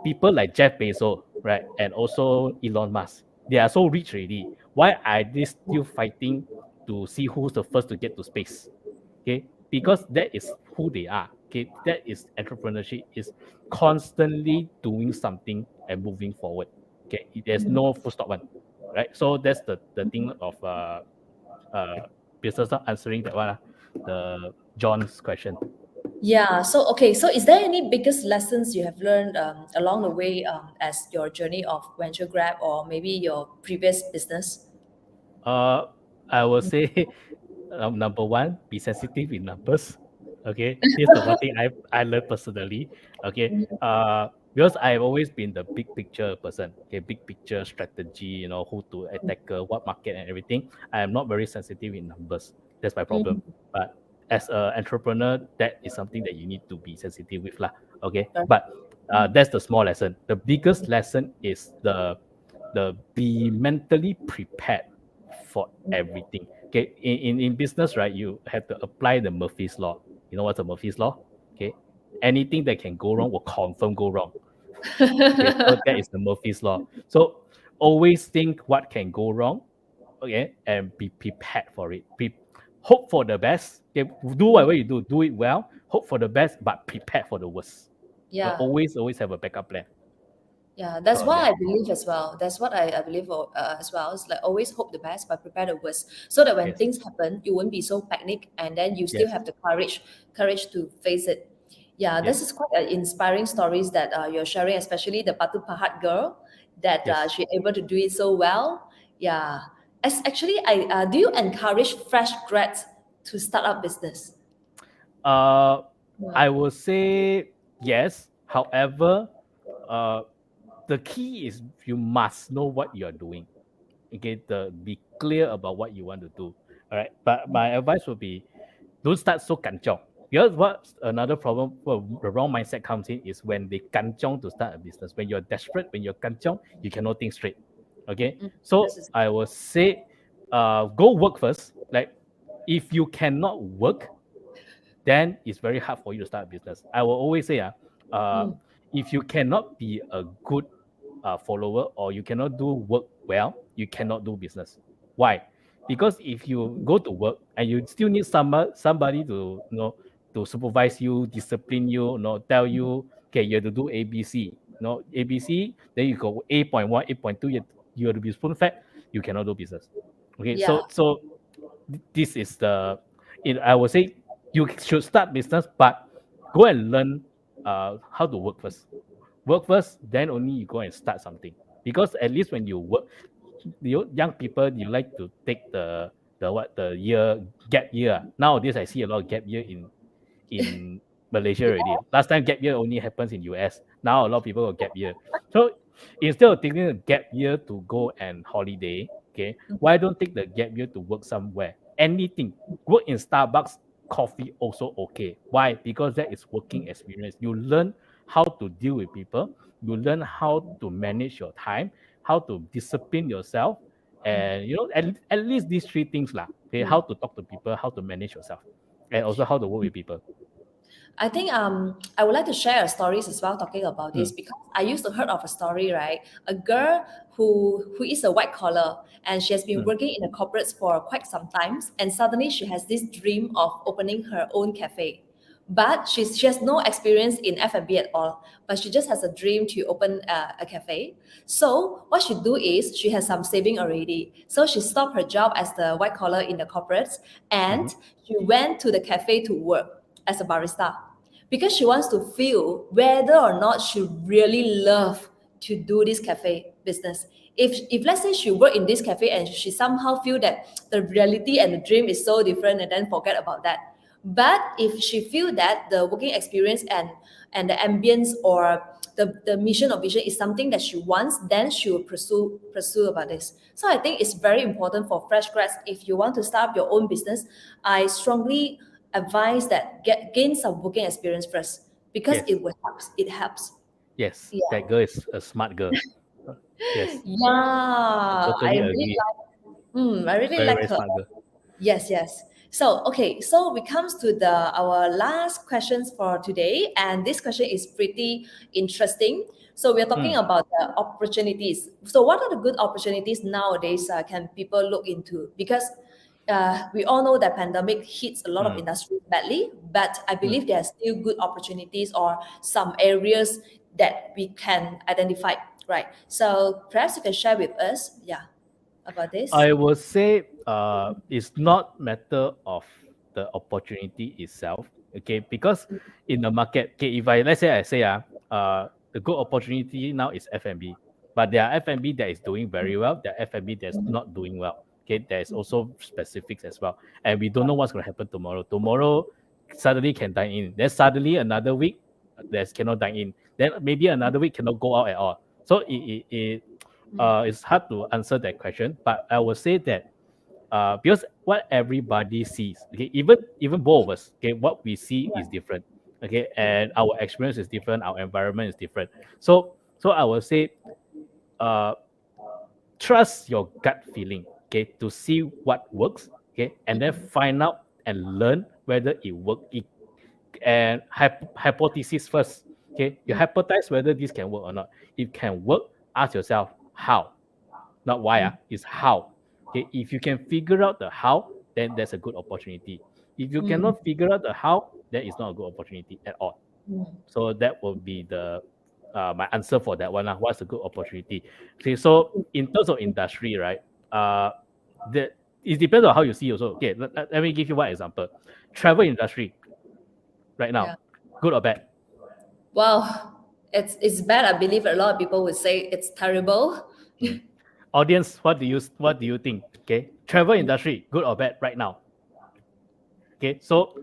people like Jeff Bezos, right, and also Elon Musk, they are so rich already. Why are they still fighting to see who's the first to get to space? Okay, because that is who they are. Okay, that is entrepreneurship is constantly doing something and moving forward. Okay, there's mm. no full stop one, right? So that's the thing of business not answering that one, the John's question. Yeah. So okay. So is there any biggest lessons you have learned along the way as your journey of VentureGrab or maybe your previous business? Uh, I will say number one, be sensitive in numbers. Okay, here's the one thing I learned personally. Okay, because I've always been the big picture person. Okay, big picture strategy. Who to attack, what market and everything. I am not very sensitive in numbers. That's my problem. Mm, But as an entrepreneur, that is something that you need to be sensitive with, lah. Okay, correct. but that's the small lesson. The biggest lesson is the be mentally prepared for everything. Okay, in business, right, you have to apply the Murphy's law. You know what's a Murphy's law? Okay, anything that can go wrong will confirm go wrong. Okay, so that is the Murphy's law. So always think what can go wrong, okay, and be prepared for it. Hope for the best. Okay, do whatever you do it well. Hope for the best, but prepare for the worst. Yeah. Always have a backup plan. Yeah, that's Yeah. what I believe as well. That's what I believe as well. It's like always hope the best but prepare the worst, so that when Yes. things happen, you won't be so panic, and then you still Yes. have the courage to face it. Yeah, this Yes. is quite inspiring stories that you're sharing, especially the Batu Pahat girl that Yes. she able to do it so well. Yeah, as actually, I do you encourage fresh grads to start up business? Uh, Yeah. I will say yes. However, uh, the key is you must know what you're doing. Okay, be clear about what you want to do. All right. But my advice would be don't start so kanchong. Because what another problem, well, the wrong mindset comes in is when they kanchong to start a business. When you're desperate, when you're kanchong, you cannot think straight. Okay. Mm, this So is I will say, go work first. Like if you cannot work, then it's very hard for you to start a business. I will always say, uh, mm, if you cannot be a good follower or you cannot do work well, you cannot do business. Why? Because if you go to work and you still need somebody to to supervise you, discipline you, tell you, okay, you have to do ABC. ABC, then you go 8.1, 8.2, you have to be spoon fed, you cannot do business. Okay, yeah. so this is I would say you should start business, but go and learn how to work first. Work first, then only you go and start something. Because at least when you work, you young people, you like to take the year gap year. Nowadays, I see a lot of gap year in Malaysia already. Last time gap year only happens in US. Now a lot of people got gap year. So instead of taking a gap year to go and holiday, okay, why don't take the gap year to work somewhere? Anything. Work in Starbucks, coffee also okay. Why? Because that is working experience. You learn how to deal with people. You learn how to manage your time, how to discipline yourself, and at least these three things lah. Okay, how to talk to people, how to manage yourself, and also how to work with people. I think I would like to share a stories as well talking about this, Mm, because I used to heard of a story, right? A girl who is a white collar, and she has been mm, working in the corporates for quite some times, and suddenly she has this dream of opening her own cafe. But she has no experience in F&B at all, but she just has a dream to open a cafe. So what she do is she has some saving already. So she stopped her job as the white collar in the corporates, mhm, and she went to the cafe to work as a barista, because she wants to feel whether or not she really love to do this cafe business. If let's say she work in this cafe and she somehow feel that the reality and the dream is so different, and then forget about that. But if she feel that the working experience and the ambience or the mission or vision is something that she wants, then she will pursue about this. So I think it's very important for fresh grads, if you want to start up your own business, I strongly advise that gain some working experience first, because yes, it helps. yes, Yeah. that girl is a smart girl. Uh, Yes, I Yeah, totally agree. I really Very, like very her. smart girl. Yes, yes. So, okay, so we comes to the our last questions for today, and this question is pretty interesting. So we are talking Mm, about the opportunities. So, what are the good opportunities nowadays can people look into? Because we all know that pandemic hits a lot of mm, industries badly, but I mm. believe there are still good opportunities or some areas that we can identify. Right. So perhaps you can share with us, yeah, about this. I would say it's not matter of the opportunity itself, okay? Because in the market, okay, if I let's say I say the good opportunity now is F&B, but there are F&B that is doing very well, there are F&B that's not doing well. Okay, there's also specifics as well, and we don't know what's going to happen tomorrow. Tomorrow suddenly can dine in, then suddenly another week there's cannot dine in, then maybe another week cannot go out at all. So it's hard to answer that question, but I would say that because what everybody sees, okay, even both of us, okay, what we see is different, okay, and our experience is different, our environment is different. So I would say, uh, trust your gut feeling, okay, to see what works, okay, and then find out and learn whether it work. and hypothesis first. Okay, you hypothesize whether this can work or not. If it can work, ask yourself how, not why. Is how. Okay, if you can figure out the how, then that's a good opportunity. If you cannot figure out the how, that is not a good opportunity at all. So that will be the my answer for that one. What's a good opportunity? Okay, so in terms of industry, right? The it depends on how you see also. Okay, let me give you one example. Travel industry right Yeah. now, good or bad? Well, it's bad. I believe a lot of people would say it's terrible. Audience, what do you think? Okay, travel industry, good or bad right now? Okay, so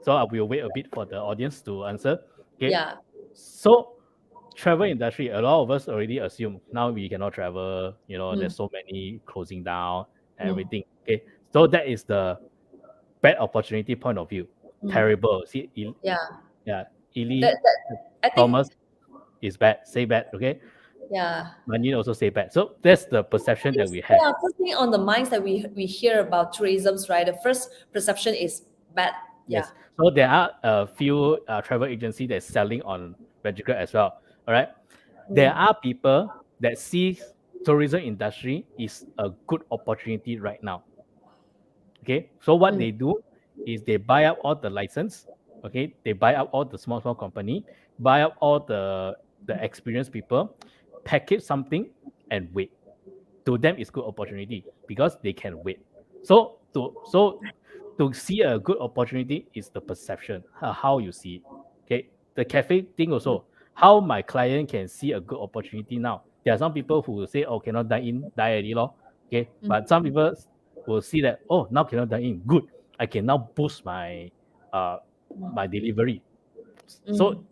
I will wait a bit for the audience to answer. Okay, Yeah. so travel industry, a lot of us already assume now we cannot travel. There's so many closing down and Mm. everything. Okay, so that is the bad opportunity point of view. Mm. Terrible. See, Yeah. yeah, Ili, That I think. Thomas is bad. Say bad. Okay, Yeah. Manin also say bad. So that's the perception that we have. Yeah, first thing on the minds that we hear about tourism's, right? The first perception is bad. Yeah. Yes. So there are a few travel agency that's selling on VentureGrab as well. All right. There are people that see tourism industry is a good opportunity right now. Okay. So what they do is they buy up all the license. Okay. They buy up all the small company, buy up all the experienced people, package something and wait. To them, it's good opportunity because they can wait. So to see a good opportunity is the perception, how you see it. Okay, the cafe thing also, how my client can see a good opportunity now. There are some people who will say, oh, cannot dine in, die already lor. Okay, but some people will see that, oh, now cannot dine in, good. I can now boost uh my delivery. So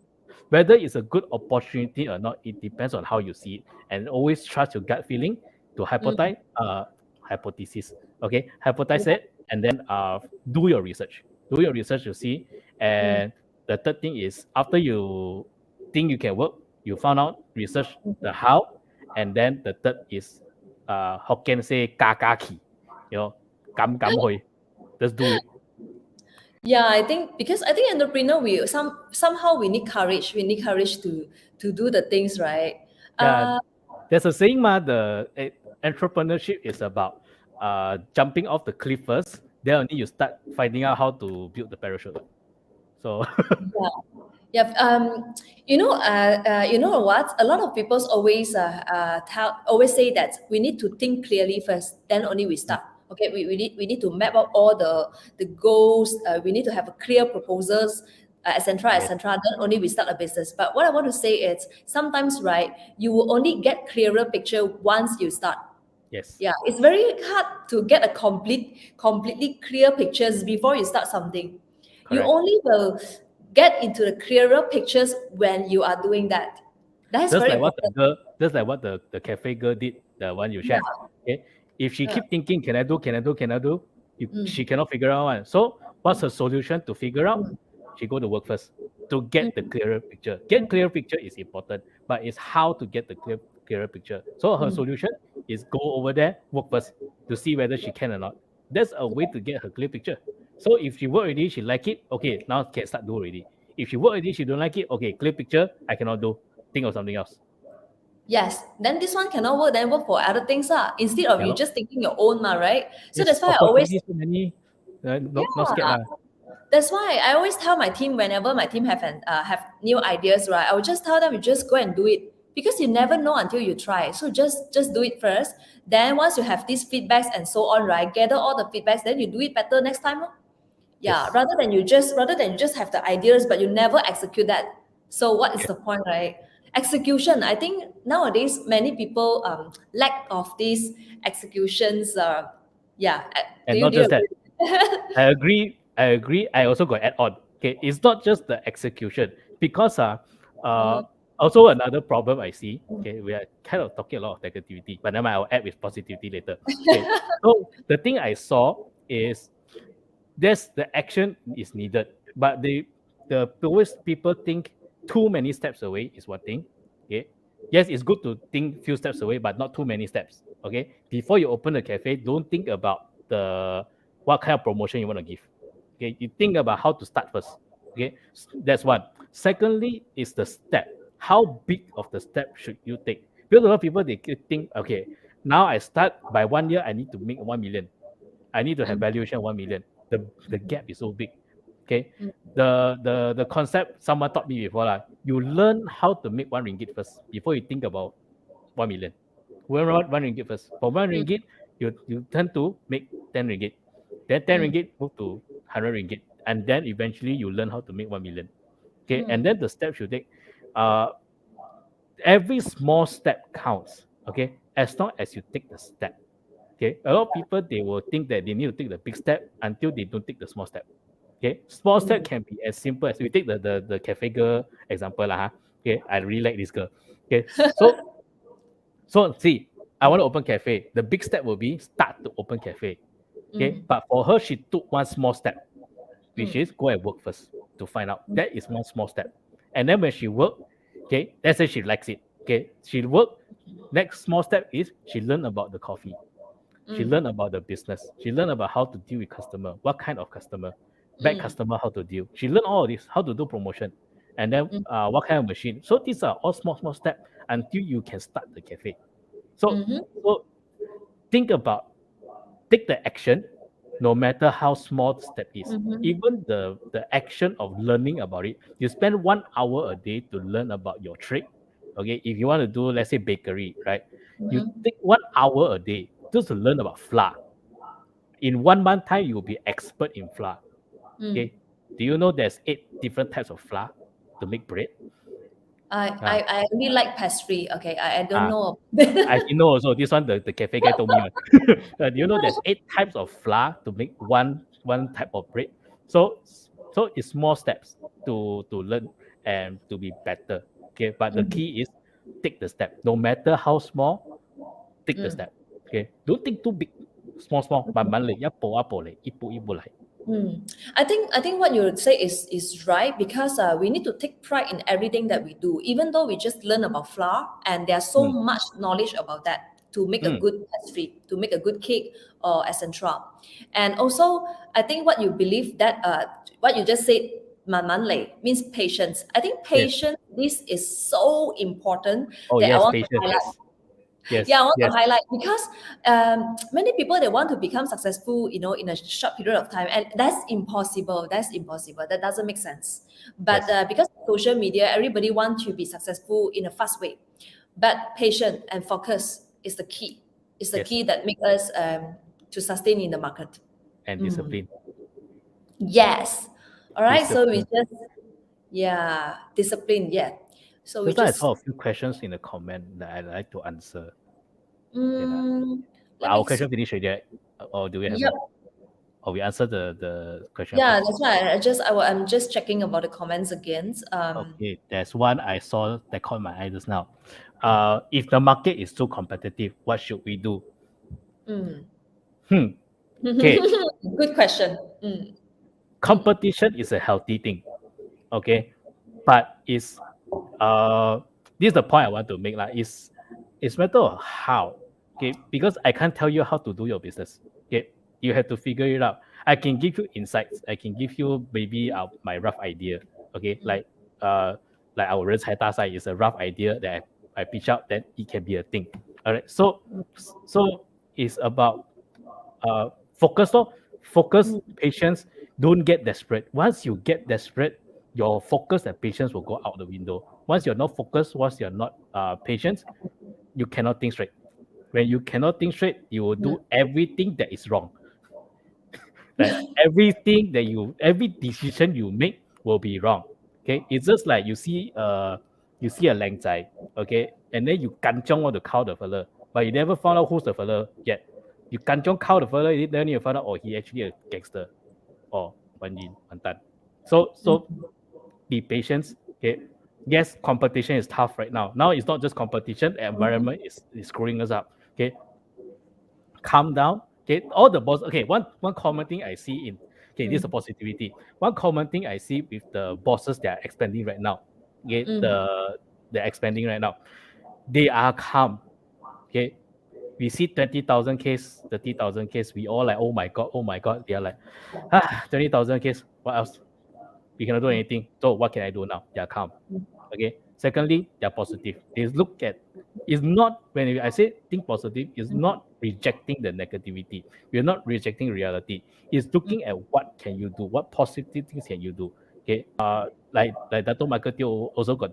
whether it's a good opportunity or not, it depends on how you see it, and always trust your gut feeling to hypothesis. Okay, hypothesize it, and then do your research. Do your research to see. And the third thing is after you think you can work, you found out research the how, and then the third is Hokkien say ka ki, gam hoi. Just do it. Yeah, I think entrepreneur we somehow we need courage. We need courage to do the things, right? Yeah, Uh there's a saying, entrepreneurship is about jumping off the cliff first. Then only you start finding out how to build the parachute. So yeah. Yeah, you know what? A lot of people always say that we need to think clearly first, then only we start. Okay, we need to map out all the goals. We need to have a clear proposals, etc., yes, etc. Then only we start a business. But what I want to say is sometimes, right, you will only get clearer picture once you start. yes, Yeah, it's very hard to get a completely clear pictures before you start something. You correct. only will get into the clearer pictures when you are doing that. That's Just very like what the important. girl, just like what the cafe girl did, the one you shared. Yeah. Okay, if she Yeah. keep thinking, can I do, she cannot figure out one. So what's her solution to figure out? She go to work first to get the clearer picture. Get clear picture is important, but it's how to get the clearer picture. So her solution is go over there, work first to see whether she can or not. That's a way to get her clear picture. So if she work already, she like it, okay, now can start do already. If she work already, she don't like it, okay, clear picture, I cannot do. Think of something else. Yes. Then this one cannot work, then work for other things. Instead of Yeah, you lor. just thinking your own, right? So that's Yes, why I always opportunities so many. Not scared yeah. lah. That's why I always tell my team whenever my team have new ideas, right? I will just tell them you just go and do it because you never know until you try. So just do it first. Then once you have these feedbacks and so on, right? Gather all the feedbacks, then you do it better next time. Lor. Yeah, Yes, rather than you just have the ideas but you never execute that. So what is yes, the point, right? Execution. I think nowadays many people lack of these executions. Yeah. Do and you not do you just that. agree? I agree. I agree. I also got add on. Okay, it's not just the execution because uh, also another problem I see. Okay, we are kind of talking a lot of negativity, but then I'll add with positivity later. Okay, so the thing I saw is there's the action is needed, but the always people think too many steps away is one thing. Okay, yes, it's good to think few steps away, but not too many steps. Okay, before you open the cafe, don't think about the what kind of promotion you want to give. Okay, you think about how to start first. Okay, that's one. Secondly, is the step. How big of the step should you take? Because a lot of people they think, okay, now I start by 1 year, I need to make 1 million. I need to have Mm, valuation 1 million. The gap is so big. Okay. mm, The concept someone taught me before. You learn how to make 1 ringgit first before you think about 1 million. We learn 1 ringgit first. For one mm, ringgit, you tend to make 10 ringgit. Then ten mm, ringgit move to 100 ringgit. And then eventually you learn how to make 1 million. Okay. And mm, then the steps you take, uh every small step counts. Okay. As long as you take the step. Okay, a lot of people they will think that they need to take the big step until they don't take the small step. Okay, small step mm, can be as simple as we take the cafe girl example lah. Okay, I really like this girl. Okay, so see, I want to open cafe. The big step will be start to open cafe. Okay, mm, but for her, she took one small step, which mm, is go and work first to find out. That is one small step. And then when she work, okay, let's say she likes it. Okay, she work. Next small step is she learn about the coffee. She mm, learned about the business. She learned about how to deal with customer, what kind of customer, bad mm, customer, how to deal. She learned all of this, how to do promotion, and then mm, what kind of machine. So these are all small steps until you can start the cafe. So mhm, so think about take the action, no matter how small the step is. mhm, Even the action of learning about it, you spend 1 hour a day to learn about your trade. Okay, if you want to do let's say bakery, right? You mhm, take 1 hour a day just to learn about flour. In 1 month time, you'll be expert in flour. mm. Okay. Do you know there's 8 different types of flour to make bread? Ah, I really like pastry. Okay, I don't ah. know. I didn't know also. This one the cafe guy told me one. Do you know there's 8 types of flour to make one type of bread? So so it's small steps to learn and to be better. Okay. But the Mm, key is take the step. No matter how small, take the mm, step. Okay. Don't think too big. Small, small. 慢慢嚟，一步一步嚟，一步一步嚟。mm. I think what you say is right because we need to take pride in everything that we do, even though we just learn about flour and there's so Mm, much knowledge about that to make a mm. good pastry, to make a good cake, or etc. And also, I think what you believe that what you just said, 慢慢来 means patience. I think Yes. patience. This is so important Oh that I yes, want to patience. highlight. Yes. Yes. Yeah, I want to Yes. highlight because many people they want to become successful, in a short period of time, and that's impossible. That's impossible. That doesn't make sense. But Yes. because of social media, everybody wants to be successful in a fast way. But patience and focus is the key. Is the Yes. key that make us to sustain in the market. And Mm. discipline. Yes. All right. So we Discipline. just discipline. Yeah. So we Just now I just saw a few questions in the comment that I'd like to answer. Okay, lah. mm, let Our me see. question finished already, right? Or do we have Yep. more? Or we answer the question Yeah, first? that's why I'm just checking about the comments again. Okay, there's one I saw that caught my eye just now. If the market is too competitive, what should we do? Mm. Hmm. Okay, Good question. Mm, mm, competition is a healthy thing. Okay, but is uh this is the point I want to make like is it's matter of how. Okay, because I can't tell you how to do your business. Okay, you have to figure it out. I can give you insights. I can give you maybe my rough idea. Okay, mm, uh like our 人才大赛 is a rough idea that I pitch out, then it can be a thing. All right, so it's about focus lor. Focus, mm, patience. Don't get desperate. Once you get desperate, your focus and patience will go out the window. Once you're not focused, once you're not patient, you cannot think straight. When you cannot think straight, you will mm, do everything that is wrong. Like everything that every decision you make will be wrong. Okay, it's just like you see a lang zai, okay, and then you kanchong want to call the fella, but you never found out who's the fella yet. You kanchong call the fella, then you found out oh he actually a gangster or one yin one tan. So mm, be patient. Okay. Yes, competition is tough right now. Now it's not just competition, the mhm, environment is screwing us up. Okay, calm down. Okay, all the boss. Okay, one common thing I see in okay, this is a mm, positivity. One common thing I see with the bosses that are expanding right now. Okay, mm, they're expanding right now. They are calm. Okay, we see 20,000 case, 30,000 case. We all like, oh my god, oh my god. They are like, 20,000 case. What else? We cannot do anything. So what can I do now? They are calm. Okay. Secondly, they're positive. They look at, it's not, when I say think positive, it's not rejecting the negativity. We're not rejecting reality. It's looking at what can you do, what positive things can you do. Okay. Like Dato Michael Teo also got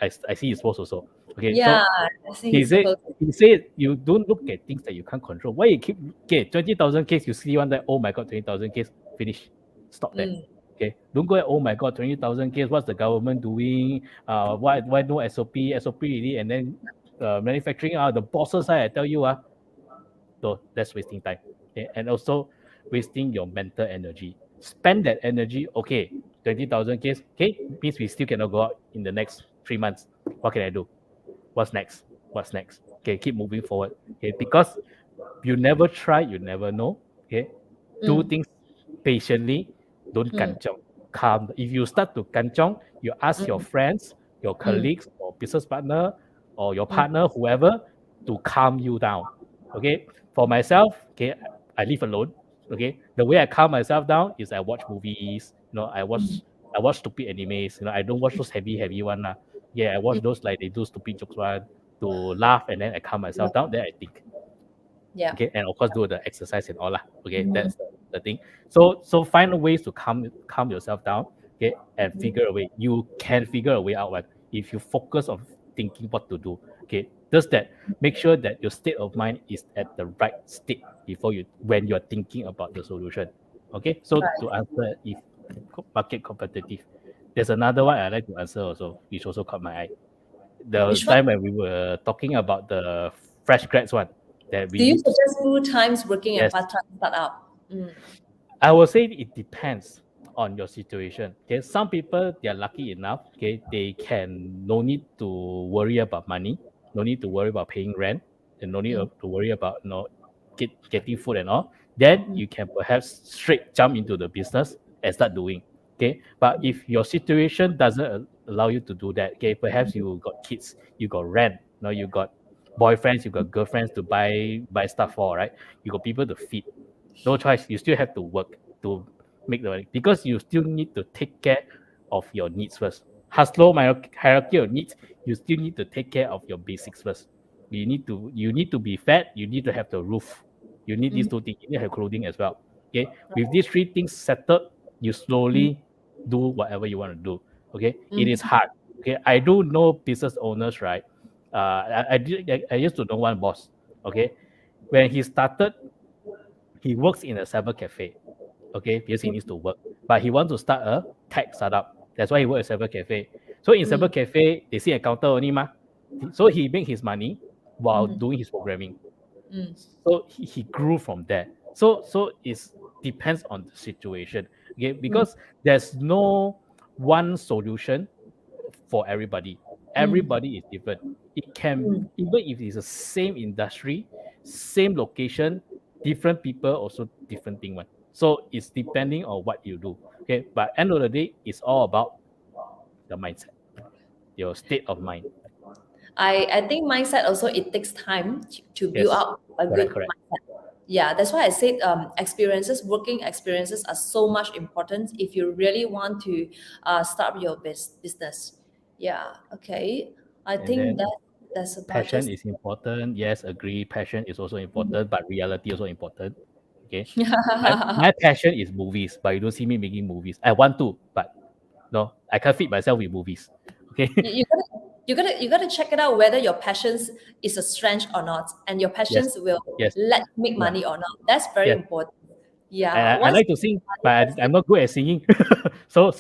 I see his post also. Okay. Yeah, So I see he his said post. he said you don't look at things that you can't control. Why you keep, okay, 20,000 case, you see one that, oh my god, 20,000 case, finish. Stop there. Mm, Okay. Don't go at, oh my god, 20,000 case, what's the government doing? Why no SOP really, and then manufacturing, the bosses side, I tell you, so that's wasting time. Okay? And also wasting your mental energy. Spend that energy, okay, 20,000 case, okay, means we still cannot go out in the next 3 months. What can I do? What's next? What's next? Okay, keep moving forward. Okay, because you never try, you never know. Okay, do mm, things patiently. Don't mm, kanchong. Calm. If you start to kanchong, you ask your mm, friends, your mm, colleagues, or business partner, or your mm, partner, whoever, to calm you down. Okay. For myself, okay, I live alone. Okay. The way I calm myself down is I watch movies. I watch stupid animes. I don't watch those heavy one. Yeah, I watch mm. those like they do stupid jokes one to laugh, and then I calm Yeah, myself down. Then I think. yeah. Okay, and of course do the exercise and all lah. Okay, Mhm, that's the thing. So find ways to calm yourself down. Okay, and mhm, figure a way. You can figure a way out, right? If you focus on thinking what to do. Okay, just that, make sure that your state of mind is at the right state before you when you're thinking about the solution. Okay, so right. to answer, if market competitive, there's another one I like to answer also, which also caught my eye. The Which one? time when we were talking about the fresh grads one, that we Do you need to. suggest full times working and Yes, part-time startup? Mm, I will say it depends on your situation. Okay, some people they are lucky enough. Okay, they can no need to worry about money, no need to worry about paying rent, and no need mm, to worry about getting food and all. Then mm, you can perhaps straight jump into the business and start doing. Okay, but if your situation doesn't allow you to do that, okay, perhaps you got kids, you got rent, you got boyfriends, you got girlfriends to buy stuff for, right? You got people to feed, no choice. You still have to work to make the money because you still need to take care of your needs first. Haslow hierarchy of needs, you still need to take care of your basics first. You need to be fed. You need to have the roof. You need these mhm, two things. You need to have clothing as well. Okay. With these three things settled, you mm, slowly do whatever you want to do. Okay. It is mhm, hard. Okay. I do know business owners, right? I used to know one boss. Okay. When he started, he works in a cyber cafe, okay, because he needs to work. But he wants to start a tech startup. That's why he works at cyber cafe. So in cyber mm, cafe, they see a counter only ma. So he make his money while mhm, doing his programming. mm, So he grew from there. So it depends on the situation. Okay, mm, because there's no one solution for everybody. mm, Everybody is different. It can, mm. even if it's the same industry, same location, different people also different thing one. So it's depending on what you do. Okay, but end of the day, it's all about the mindset, your state of mind. I think mindset also it takes time to build Yes, up a correct, good correct. mindset. Yeah, that's why I said experiences, working experiences are so much important if you really want to start your business. Yeah, okay. I And think then that's about passion just. is important. Yes, agree. Passion is also important, but reality also important. Okay, my passion is movies, but you don't see me making movies. I want to, but no, I can't feed myself with movies. Okay. You gotta check it out whether your passions is a strength or not, and your Yes, passions will yes, let you make yeah, money or not. That's very yes. important. And Yeah, I once like to sing, but I'm not good at singing. So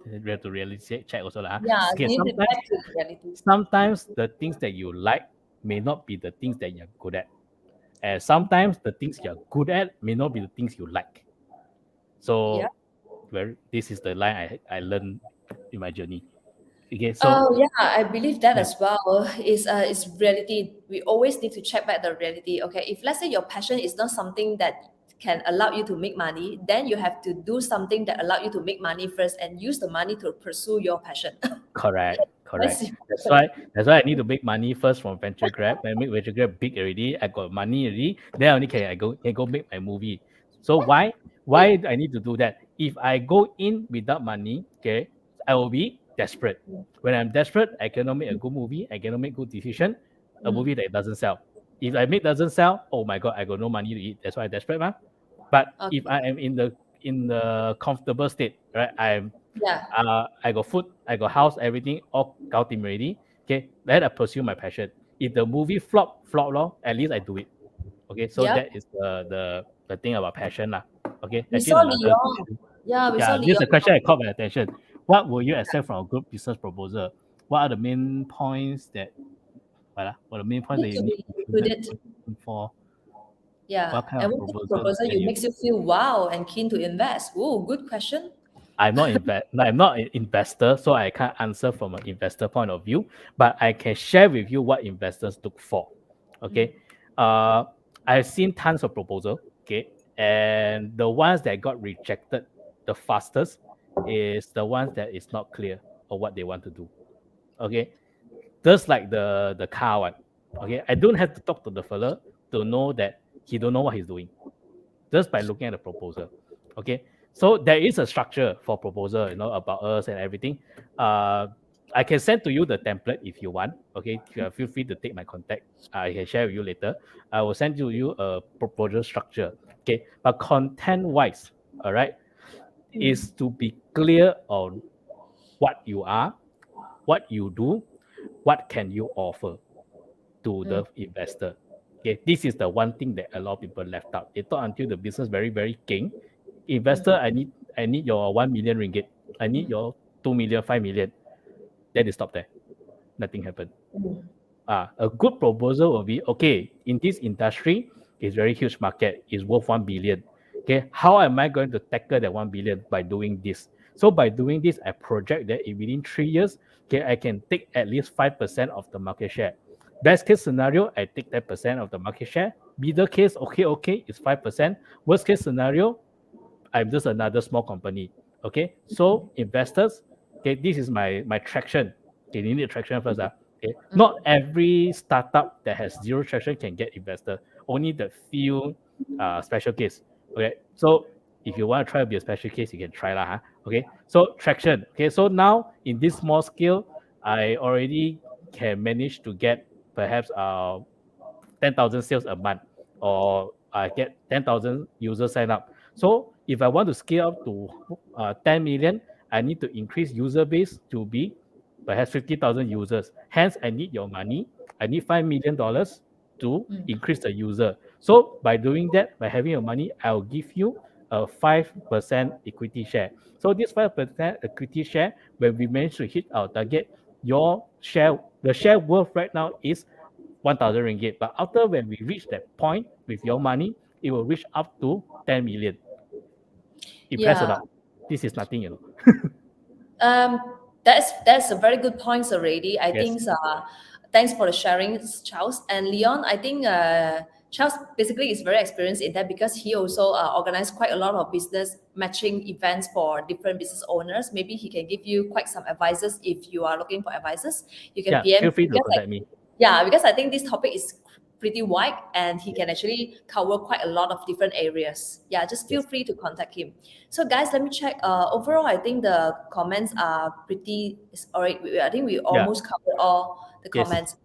we have to really check also lah. yeah, Okay, you need to sometimes back to reality. sometimes the things that you like may not be the things that you're good at, and sometimes the things you're good at may not be the things you like. Yeah. So, this is the line I learned in my journey. Okay, so Oh yeah, I believe that yeah, as well. Is reality. We always need to check back the reality. Okay, if let's say your passion is not something that can allow you to make money, then you have to do something that allow you to make money first and use the money to pursue your passion. correct, That's correct. it. That's why I need to make money first from VentureGrab. When I make VentureGrab big already, I got money already. Then only can I go make my movie. So why I need to do that? If I go in without money, okay, I will be desperate. When I'm desperate, I cannot make a good movie. I cannot make good decision. A movie that doesn't sell. If I make doesn't sell, oh my god, I got no money to eat. That's why I desperate, ma. But if Okay. I am in the comfortable state, right? Yeah. I got food, I got house, everything all got team ready. Okay, then I pursue my passion. If the movie flop lor, at least I do it. Okay, so Yep. that is the thing about passion lah. Okay, We actually saw another Leon. question. Yeah, we saw Yeah, this is Leon. a question that caught my attention. What will you accept from a group business proposal? What are the main points that what are the main points that Need you to need be included included. for Yeah. what kind And of what kind of proposal proposal can you you? makes you feel wow and keen to invest? Oh, good question. I'm not an investor, so I can't answer from an investor point of view, but I can share with you what investors look for. Okay. Uh I've seen tons of proposal, okay, and the ones that got rejected the fastest is the ones that is not clear of what they want to do. Okay. Just like the car one. Okay. I don't have to talk to the fella to know that he don't know what he's doing just by looking at the proposal. Okay, so there is a structure for proposal, about us and everything. Uh, I can send to you the template if you want. Okay, feel free to take my contact. I can share with you later. I will send you a proposal structure. Okay, but content wise, all right, is to be clear on what you are, what you do, what can you offer to the investor. Okay, this is the one thing that a lot of people left out. They thought until the business very, very king. Investor, I need your 1 million ringgit. I need your 2 million, 5 million. Then they stop there. Nothing happened. A good proposal will be okay, in this industry, it's very huge market, it's worth 1 billion. Okay, how am I going to tackle that 1 billion by doing this? So by doing this, I project that within 3 years, okay, I can take at least 5% of the market share. Best case scenario, I take 10% of the market share. Middle case, okay, it's 5%. Worst case scenario, I'm just another small company. Okay, so investors, okay, this is my traction. Okay, you need traction first. Okay, not every startup that has zero traction can get investor. Only the few special case. Okay, so if you want to try to be a special case, you can try lah. Huh? Okay, so traction. Okay, so now in this small scale, I already can manage to get perhaps 10,000 sales a month, or I get 10,000 users sign up. So if I want to scale up to 10 million, I need to increase user base to be perhaps 50,000 users. Hence, I need your money. I need $5 million to increase the user. So by doing that, by having your money, I'll give you a 5% equity share. So this 5% equity share, when we manage to hit our target, the share worth right now is 1,000 ringgit. But after when we reach that point with your money, it will reach up to 10 million. Impressed or Yeah. not? This is nothing. Um, that's a very good points already. I Yes. think thanks for the sharing, Charles and Leon. I think Charles basically is very experienced in that because he also organized quite a lot of business matching events for different business owners. Maybe he can give you quite some advices if you are looking for advices. You can Yeah, PM feel free to because contact me. yeah, because I think this topic is pretty wide and he can actually cover quite a lot of different areas. Yeah, just feel Yes. free to contact him. So guys, let me check. Overall, I think the comments are pretty. All right, I think we Yeah. almost covered all the Yes. comments.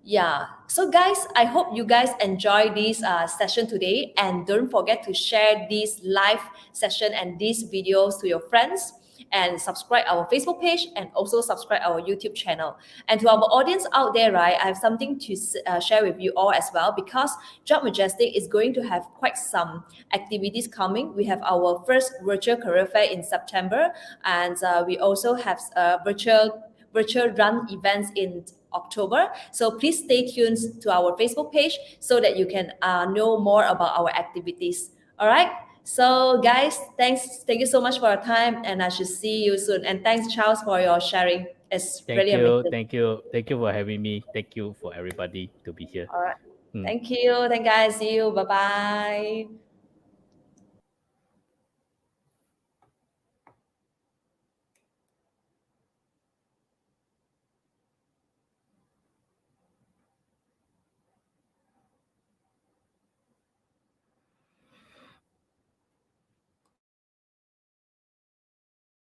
Yeah. So guys, I hope you guys enjoy this session today, and don't forget to share this live session and these videos to your friends, and subscribe our Facebook page and also subscribe our YouTube channel. And to our audience out there, right, I have something to share with you all as well, because Job Majestic is going to have quite some activities coming. We have our first virtual career fair in September, and we also have virtual run events in October. So please stay tuned to our Facebook page so that you can know more about our activities. All right. So guys, thank you so much for your time, and I should see you soon. And thanks, Charles, for your sharing. It's Thank really you. amazing. Thank you. Thank you for having me. Thank you for everybody to be here. All right. Mm. Thank you. Thank guys. See you. Bye bye.